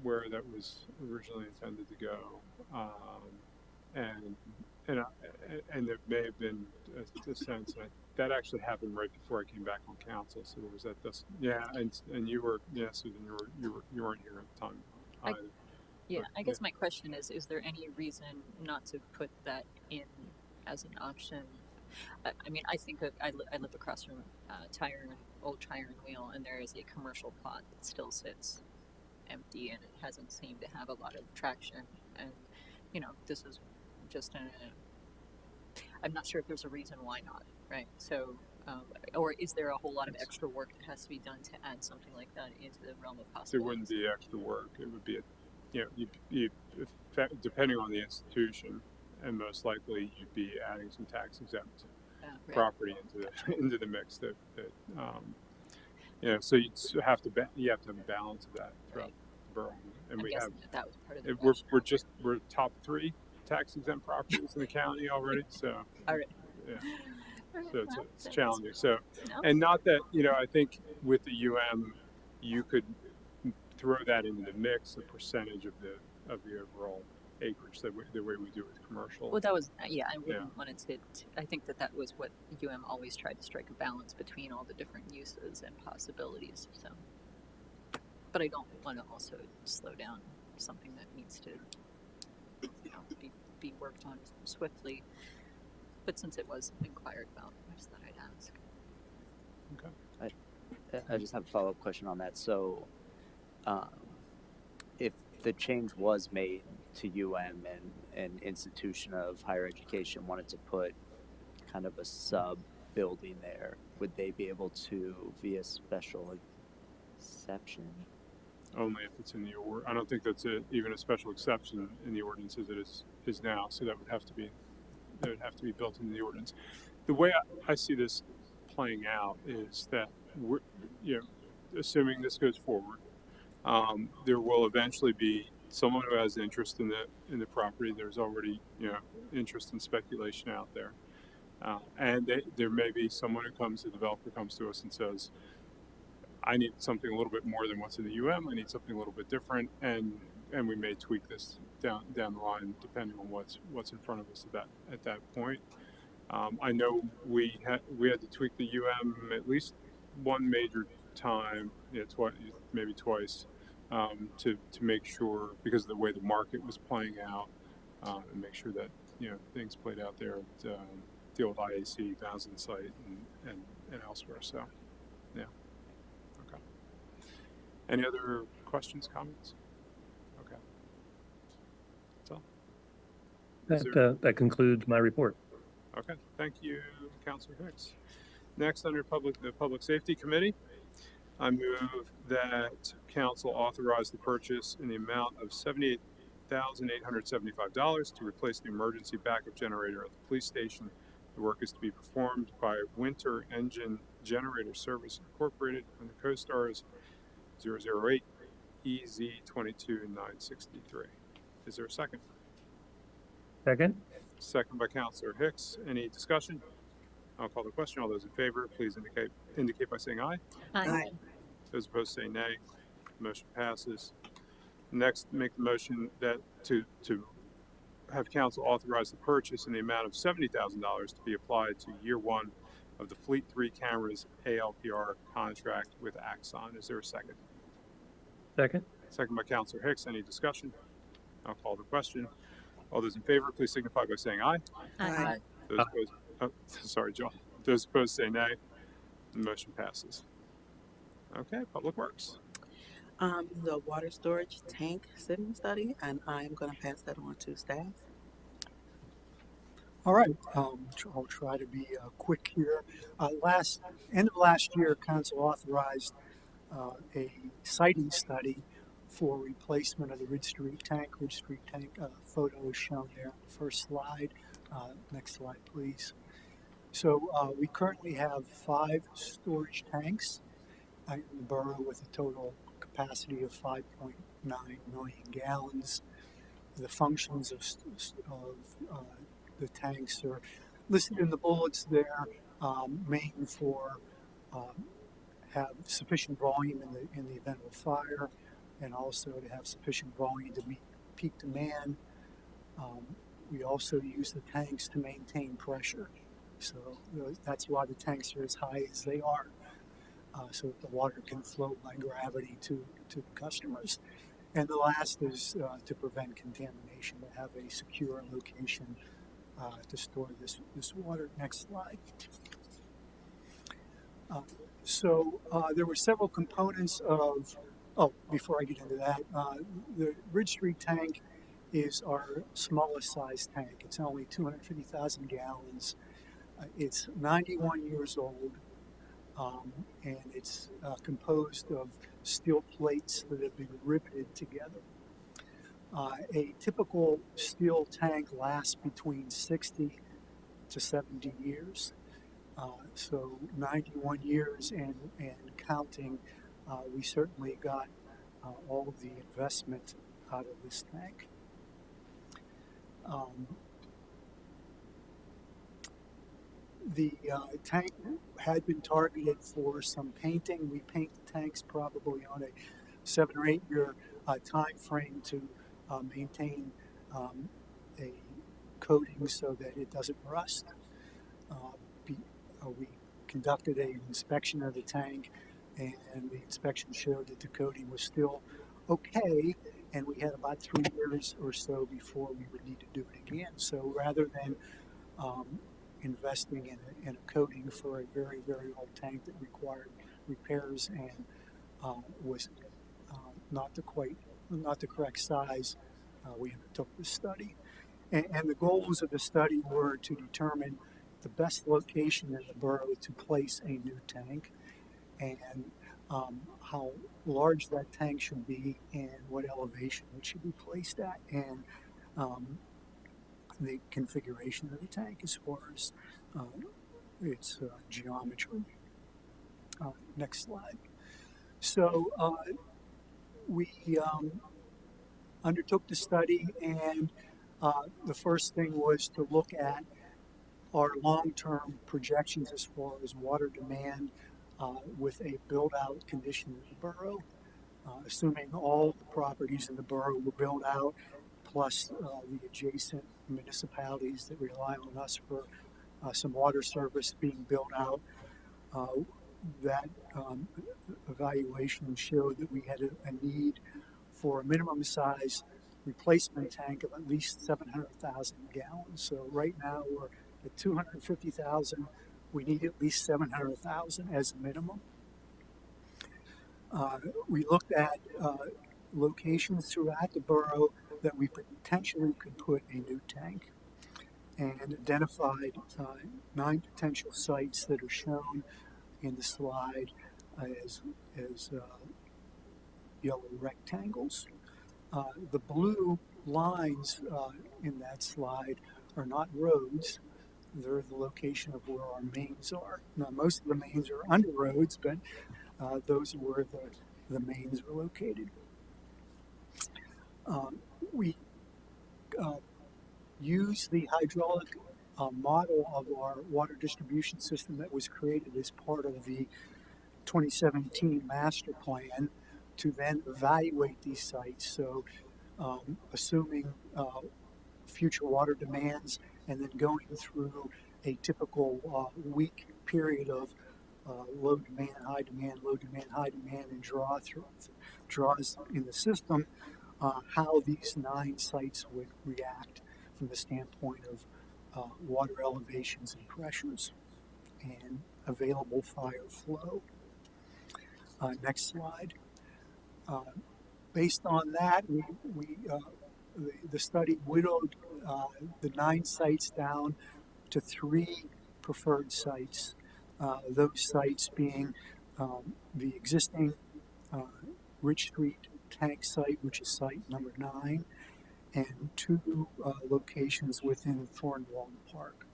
where that was originally intended to go, and there may have been a sense that actually happened right before I came back on council. So there was that. Yeah, and you were Susan, you weren't here at the time either. Yeah, I guess my question is there any reason not to put that in as an option? I mean, I think I live across from old Tire and Wheel, and there is a commercial plot that still sits empty, and it hasn't seemed to have a lot of traction. And this is just I'm not sure if there's a reason why not, right? So, or is there a whole lot of extra work that has to be done to add something like that into the realm of possibilities? There wouldn't be extra work. It would be depending on the institution, and most likely you'd be adding some tax exempt property into the mix that so you have to have a balance of that throughout the borough, and we have that was part of the we're top 3 tax exempt properties in the county already, so so it's challenging. So and not that I think with the you could throw that into the mix, a percentage of the overall acreage the way we do with commercial. Well, that was I wouldn't want it to. I think that was what always tried to strike a balance between all the different uses and possibilities. So, but I don't want to also slow down something that needs to be worked on swiftly. But since it was inquired about, I just thought I'd ask. Okay. I just have a follow-up question on that. So, if the change was made to UM and an institution of higher education wanted to put kind of a sub building there, would they be able to via special exception? Only if it's in the order. I don't think that's even a special exception in the ordinance as it is now. So that would have to be built into the ordinance. The way I see this playing out is that we're assuming this goes forward, there will eventually be someone who has interest in the property. There's already interest and speculation out there, and there may be someone the developer comes to us and says, I need something a little bit more than what's in the UM. I need something a little bit different, and we may tweak this down the line depending on what's in front of us at that point. I know we had to tweak the UM at least one major time, maybe twice, to make sure, because of the way the market was playing out, and make sure that things played out there at the old IAC Townsend site and elsewhere. So, yeah. Okay. Any other questions, comments? Okay. That's all. That concludes my report. Okay. Thank you, Councilor Hicks. Next, under the Public Safety Committee, I move that council authorize the purchase in the amount of $78,875 to replace the emergency backup generator at the police station. The work is to be performed by Winter Engine Generator Service Incorporated on the CoStars 008 EZ22963. Is there a second? Second. Second by Councilor Hicks. Any discussion? I'll call the question. All those in favor, please indicate by saying aye. Aye. Those opposed say nay. Motion passes. Next, make the motion that to have council authorize the purchase in the amount of $70,000 to be applied to year one of the Fleet 3 cameras ALPR contract with Axon. Is there a second? Second. Second by Councilor Hicks. Any discussion? I'll call the question. All those in favor, please signify by saying aye. Aye. Those opposed, sorry, John. Those opposed say nay. The motion passes. Okay, Public Works. The water storage tank sitting study, and I'm going to pass that on to staff. All right, I'll try to be quick here. End of last year, Council authorized a siting study for replacement of the Ridge Street tank. Ridge Street tank photo is shown there on the first slide. Next slide, please. So we currently have 5 storage tanks in the borough with a total capacity of 5.9 million gallons. The functions of the tanks are listed in the bullets there, main for have sufficient volume in the event of a fire, and also to have sufficient volume to meet peak demand. We also use the tanks to maintain pressure, so that's why the tanks are as high as they are, so that the water can flow by gravity to the customers. And the last is to prevent contamination, to have a secure location to store this water. Next slide. So there were several components of, before I get into that, the Ridge Street tank is our smallest size tank. It's only 250,000 gallons. It's 91 years old, and it's composed of steel plates that have been riveted together. A typical steel tank lasts between 60 to 70 years. So 91 years and counting, we certainly got all of the investment out of this tank. The tank had been targeted for some painting. We paint the tanks probably on a 7 or 8 year time frame to maintain a coating so that it doesn't rust. We conducted an inspection of the tank, and the inspection showed that the coating was still okay, and we had about 3 years or so before we would need to do it again. So rather than investing in a coating for a very, very old tank that required repairs and was not the correct size, we undertook this study. And the goals of the study were to determine the best location in the borough to place a new tank, and how large that tank should be, and what elevation it should be placed at, and the configuration of the tank as far as its geometry. Next slide. So we undertook the study, and the first thing was to look at our long-term projections as far as water demand with a build-out condition in the borough, assuming all the properties in the borough were built out, plus the adjacent municipalities that rely on us for some water service being built out. that evaluation showed that we had a need for a minimum size replacement tank of at least 700,000 gallons. So right now we're at 250,000. We need at least 700,000 as a minimum. We looked at locations throughout the borough that we potentially could put a new tank and identified 9 potential sites that are shown in the slide as yellow rectangles. The blue lines in that slide are not roads. They're the location of where our mains are. Now, most of the mains are under roads, but those are where the mains are located. We use the hydraulic model of our water distribution system that was created as part of the 2017 master plan to then evaluate these sites. So assuming future water demands and then going through a typical week period of low demand, high demand, low demand, high demand, and draws in the system, how these 9 sites would react from the standpoint of water elevations and pressures and available fire flow. Next slide. Based on that, the study whittled the 9 sites down to 3 preferred sites. Those sites being the existing Ridge Street tank site, which is site number 9, and 2 locations within Thornwall Park.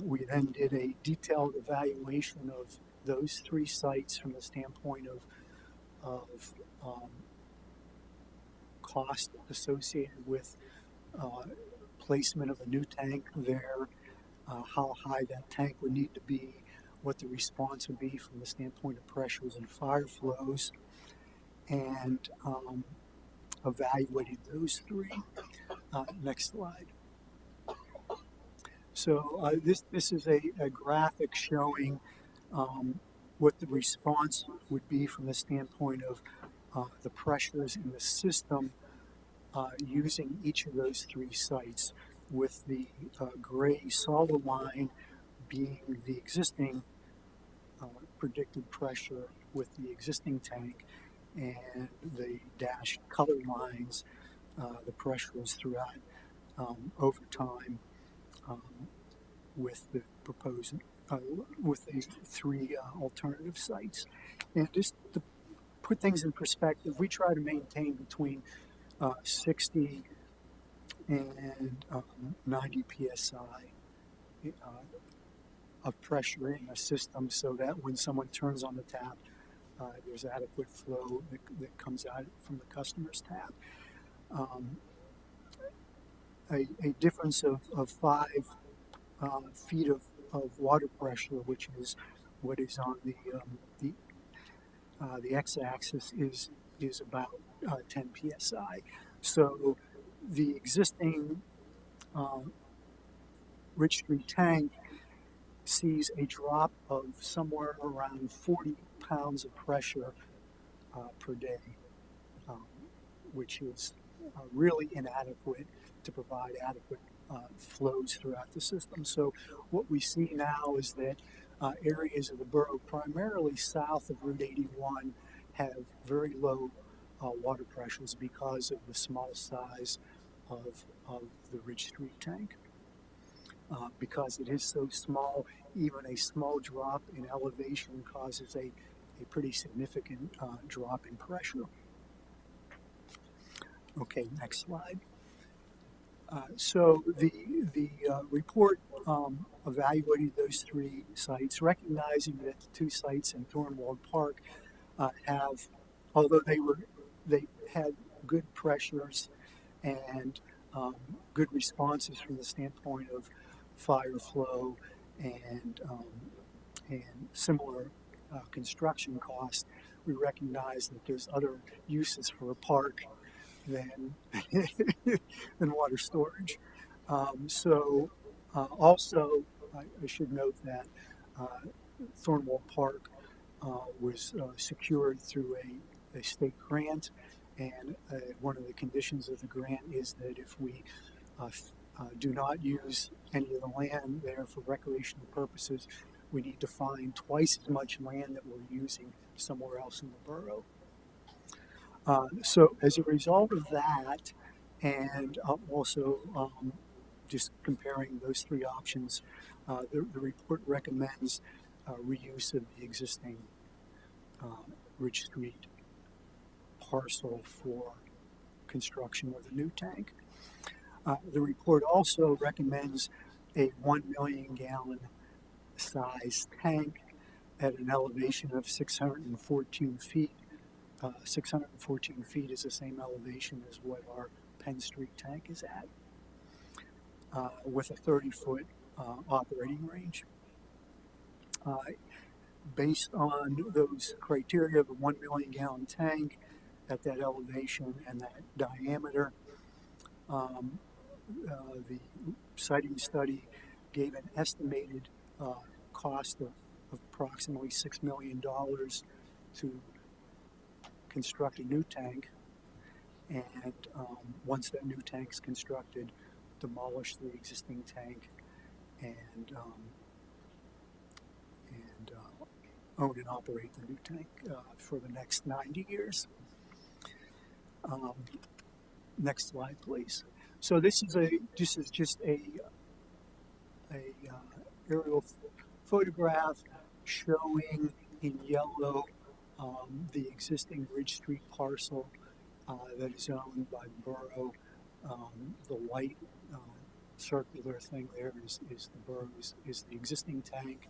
We then did a detailed evaluation of those 3 sites from the standpoint of cost associated with placement of a new tank there, how high that tank would need to be, what the response would be from the standpoint of pressures and fire flows, and evaluated those 3. Next slide. So this is a graphic showing what the response would be from the standpoint of the pressures in the system using each of those 3 sites, with the gray solid line being the existing predicted pressure with the existing tank, and the dashed colored lines, the pressures throughout over time with the proposed, with the 3 alternative sites. And just to put things in perspective, we try to maintain between 60 and 90 psi of pressure in the system, so that when someone turns on the tap, there's adequate flow that comes out from the customer's tap. A difference of 5 feet of water pressure, which is what is on the x-axis, is about 10 psi. So the existing Ridge Street tank sees a drop of somewhere around 40 pounds of pressure per day, which is really inadequate to provide adequate flows throughout the system. So what we see now is that areas of the borough, primarily south of Route 81, have very low water pressures because of the small size of the Ridge Street tank. Because it is so small, even a small drop in elevation causes a pretty significant drop in pressure. Okay, next slide. So the report evaluated those 3 sites, recognizing that the 2 sites in Thornwall Park have, although they had good pressures and good responses from the standpoint of fire flow and similar construction costs, we recognize that there's other uses for a park than than water storage. Also, I should note that Thornwall Park was secured through a state grant, and one of the conditions of the grant is that if we do not use any of the land there for recreational purposes, we need to find twice as much land that we're using somewhere else in the borough. So as a result of that, and also just comparing those three options, the report recommends reuse of the existing Ridge Street parcel for construction of the new tank. The report also recommends a 1 million gallon size tank at an elevation of 614 feet. 614 feet is the same elevation as what our Penn Street tank is at, with a 30-foot operating range. Based on those criteria of a 1 million gallon tank at that elevation and that diameter, the siting study gave an estimated cost of approximately $6 million to construct a new tank, and once that new tank's constructed, demolish the existing tank and own and operate the new tank for the next 90 years. Next slide, please. So this is just a aerial photograph showing in yellow the existing Ridge Street parcel that is owned by the borough. The white circular thing there is the borough's, is the existing tank.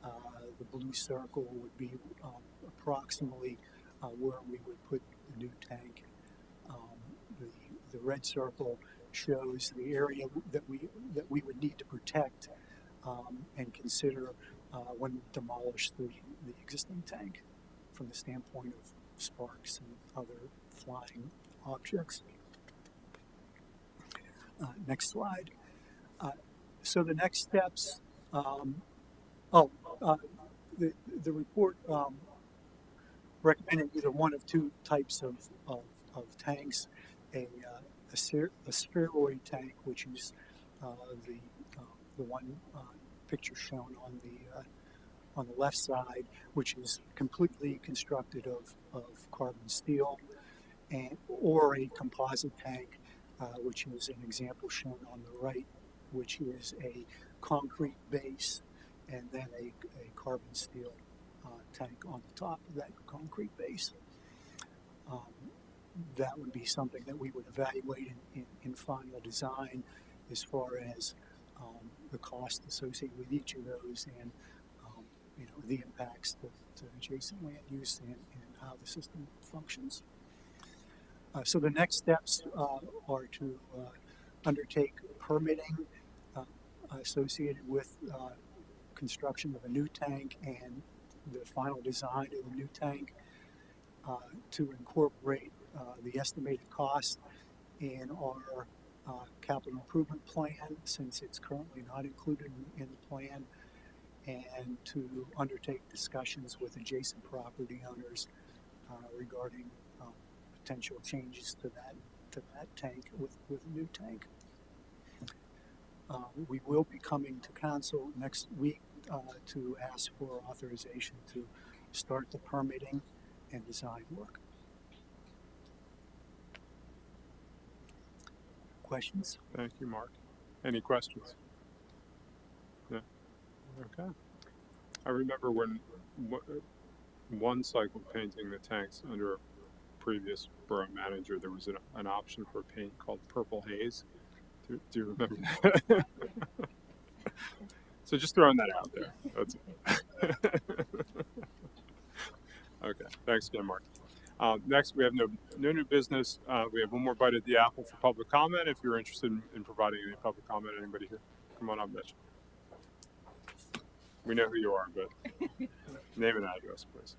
The blue circle would be approximately where we would put the new tank. The red circle shows the area that we would need to protect and consider when we demolish the existing tank from the standpoint of sparks and other flying objects. Next slide. So the next steps. The report recommended either one of two types of tanks, a spheroid tank, which is the one picture shown on the left side, which is completely constructed of carbon steel, or a composite tank, which is an example shown on the right, which is a concrete base and then a carbon steel tank on the top of that concrete base. That would be something that we would evaluate in final design as far as the cost associated with each of those and the impacts to adjacent land use and how the system functions. So the next steps are to undertake permitting associated with construction of a new tank and the final design of the new tank, to incorporate the estimated cost in our capital improvement plan, since it's currently not included in the plan, and to undertake discussions with adjacent property owners regarding potential changes to that tank with a new tank. We will be coming to council next week to ask for authorization to start the permitting and design work. Questions? Thank you, Mark. Any questions? No? Okay. I remember when one cycle painting the tanks under a previous borough manager, there was an option for paint called Purple Haze. Do you remember that? So just throwing that out there. That's it. Okay. Thanks again, Mark. Next, we have no new business. We have one more bite at the apple for public comment. If you're interested in providing any public comment, anybody here? Come on up, Mitch. We know who you are, but name and address, please.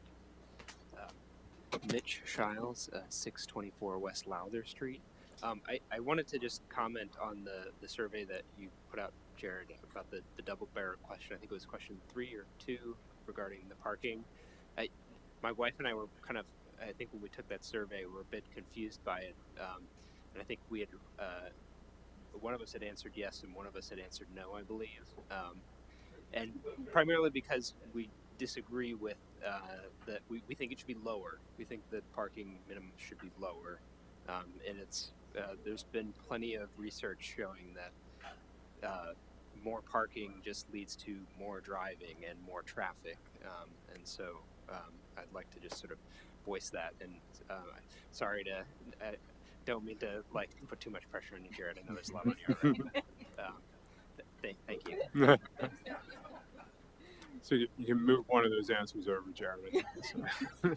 Mitch Shiles, 624 West Lowther Street. I wanted to just comment on the survey that you put out, Jared, about the double barrel question. I think it was question 3 or 2 regarding the parking. My wife and I were I think when we took that survey, we were a bit confused by it. And I think we had, one of us had answered yes and one of us had answered no, I believe. And primarily because we disagree with that we think it should be lower. We think that parking minimum should be lower. And it's there's been plenty of research showing that more parking just leads to more driving and more traffic. And so I'd like to just sort of voice that. And sorry to, don't mean to like put too much pressure on you, Jared. I know there's a lot on you already. Thank you. So you can move one of those answers over, Jared. So.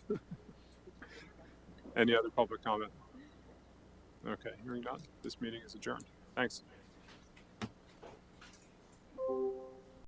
Any other public comment? Okay, hearing none, this meeting is adjourned. Thanks.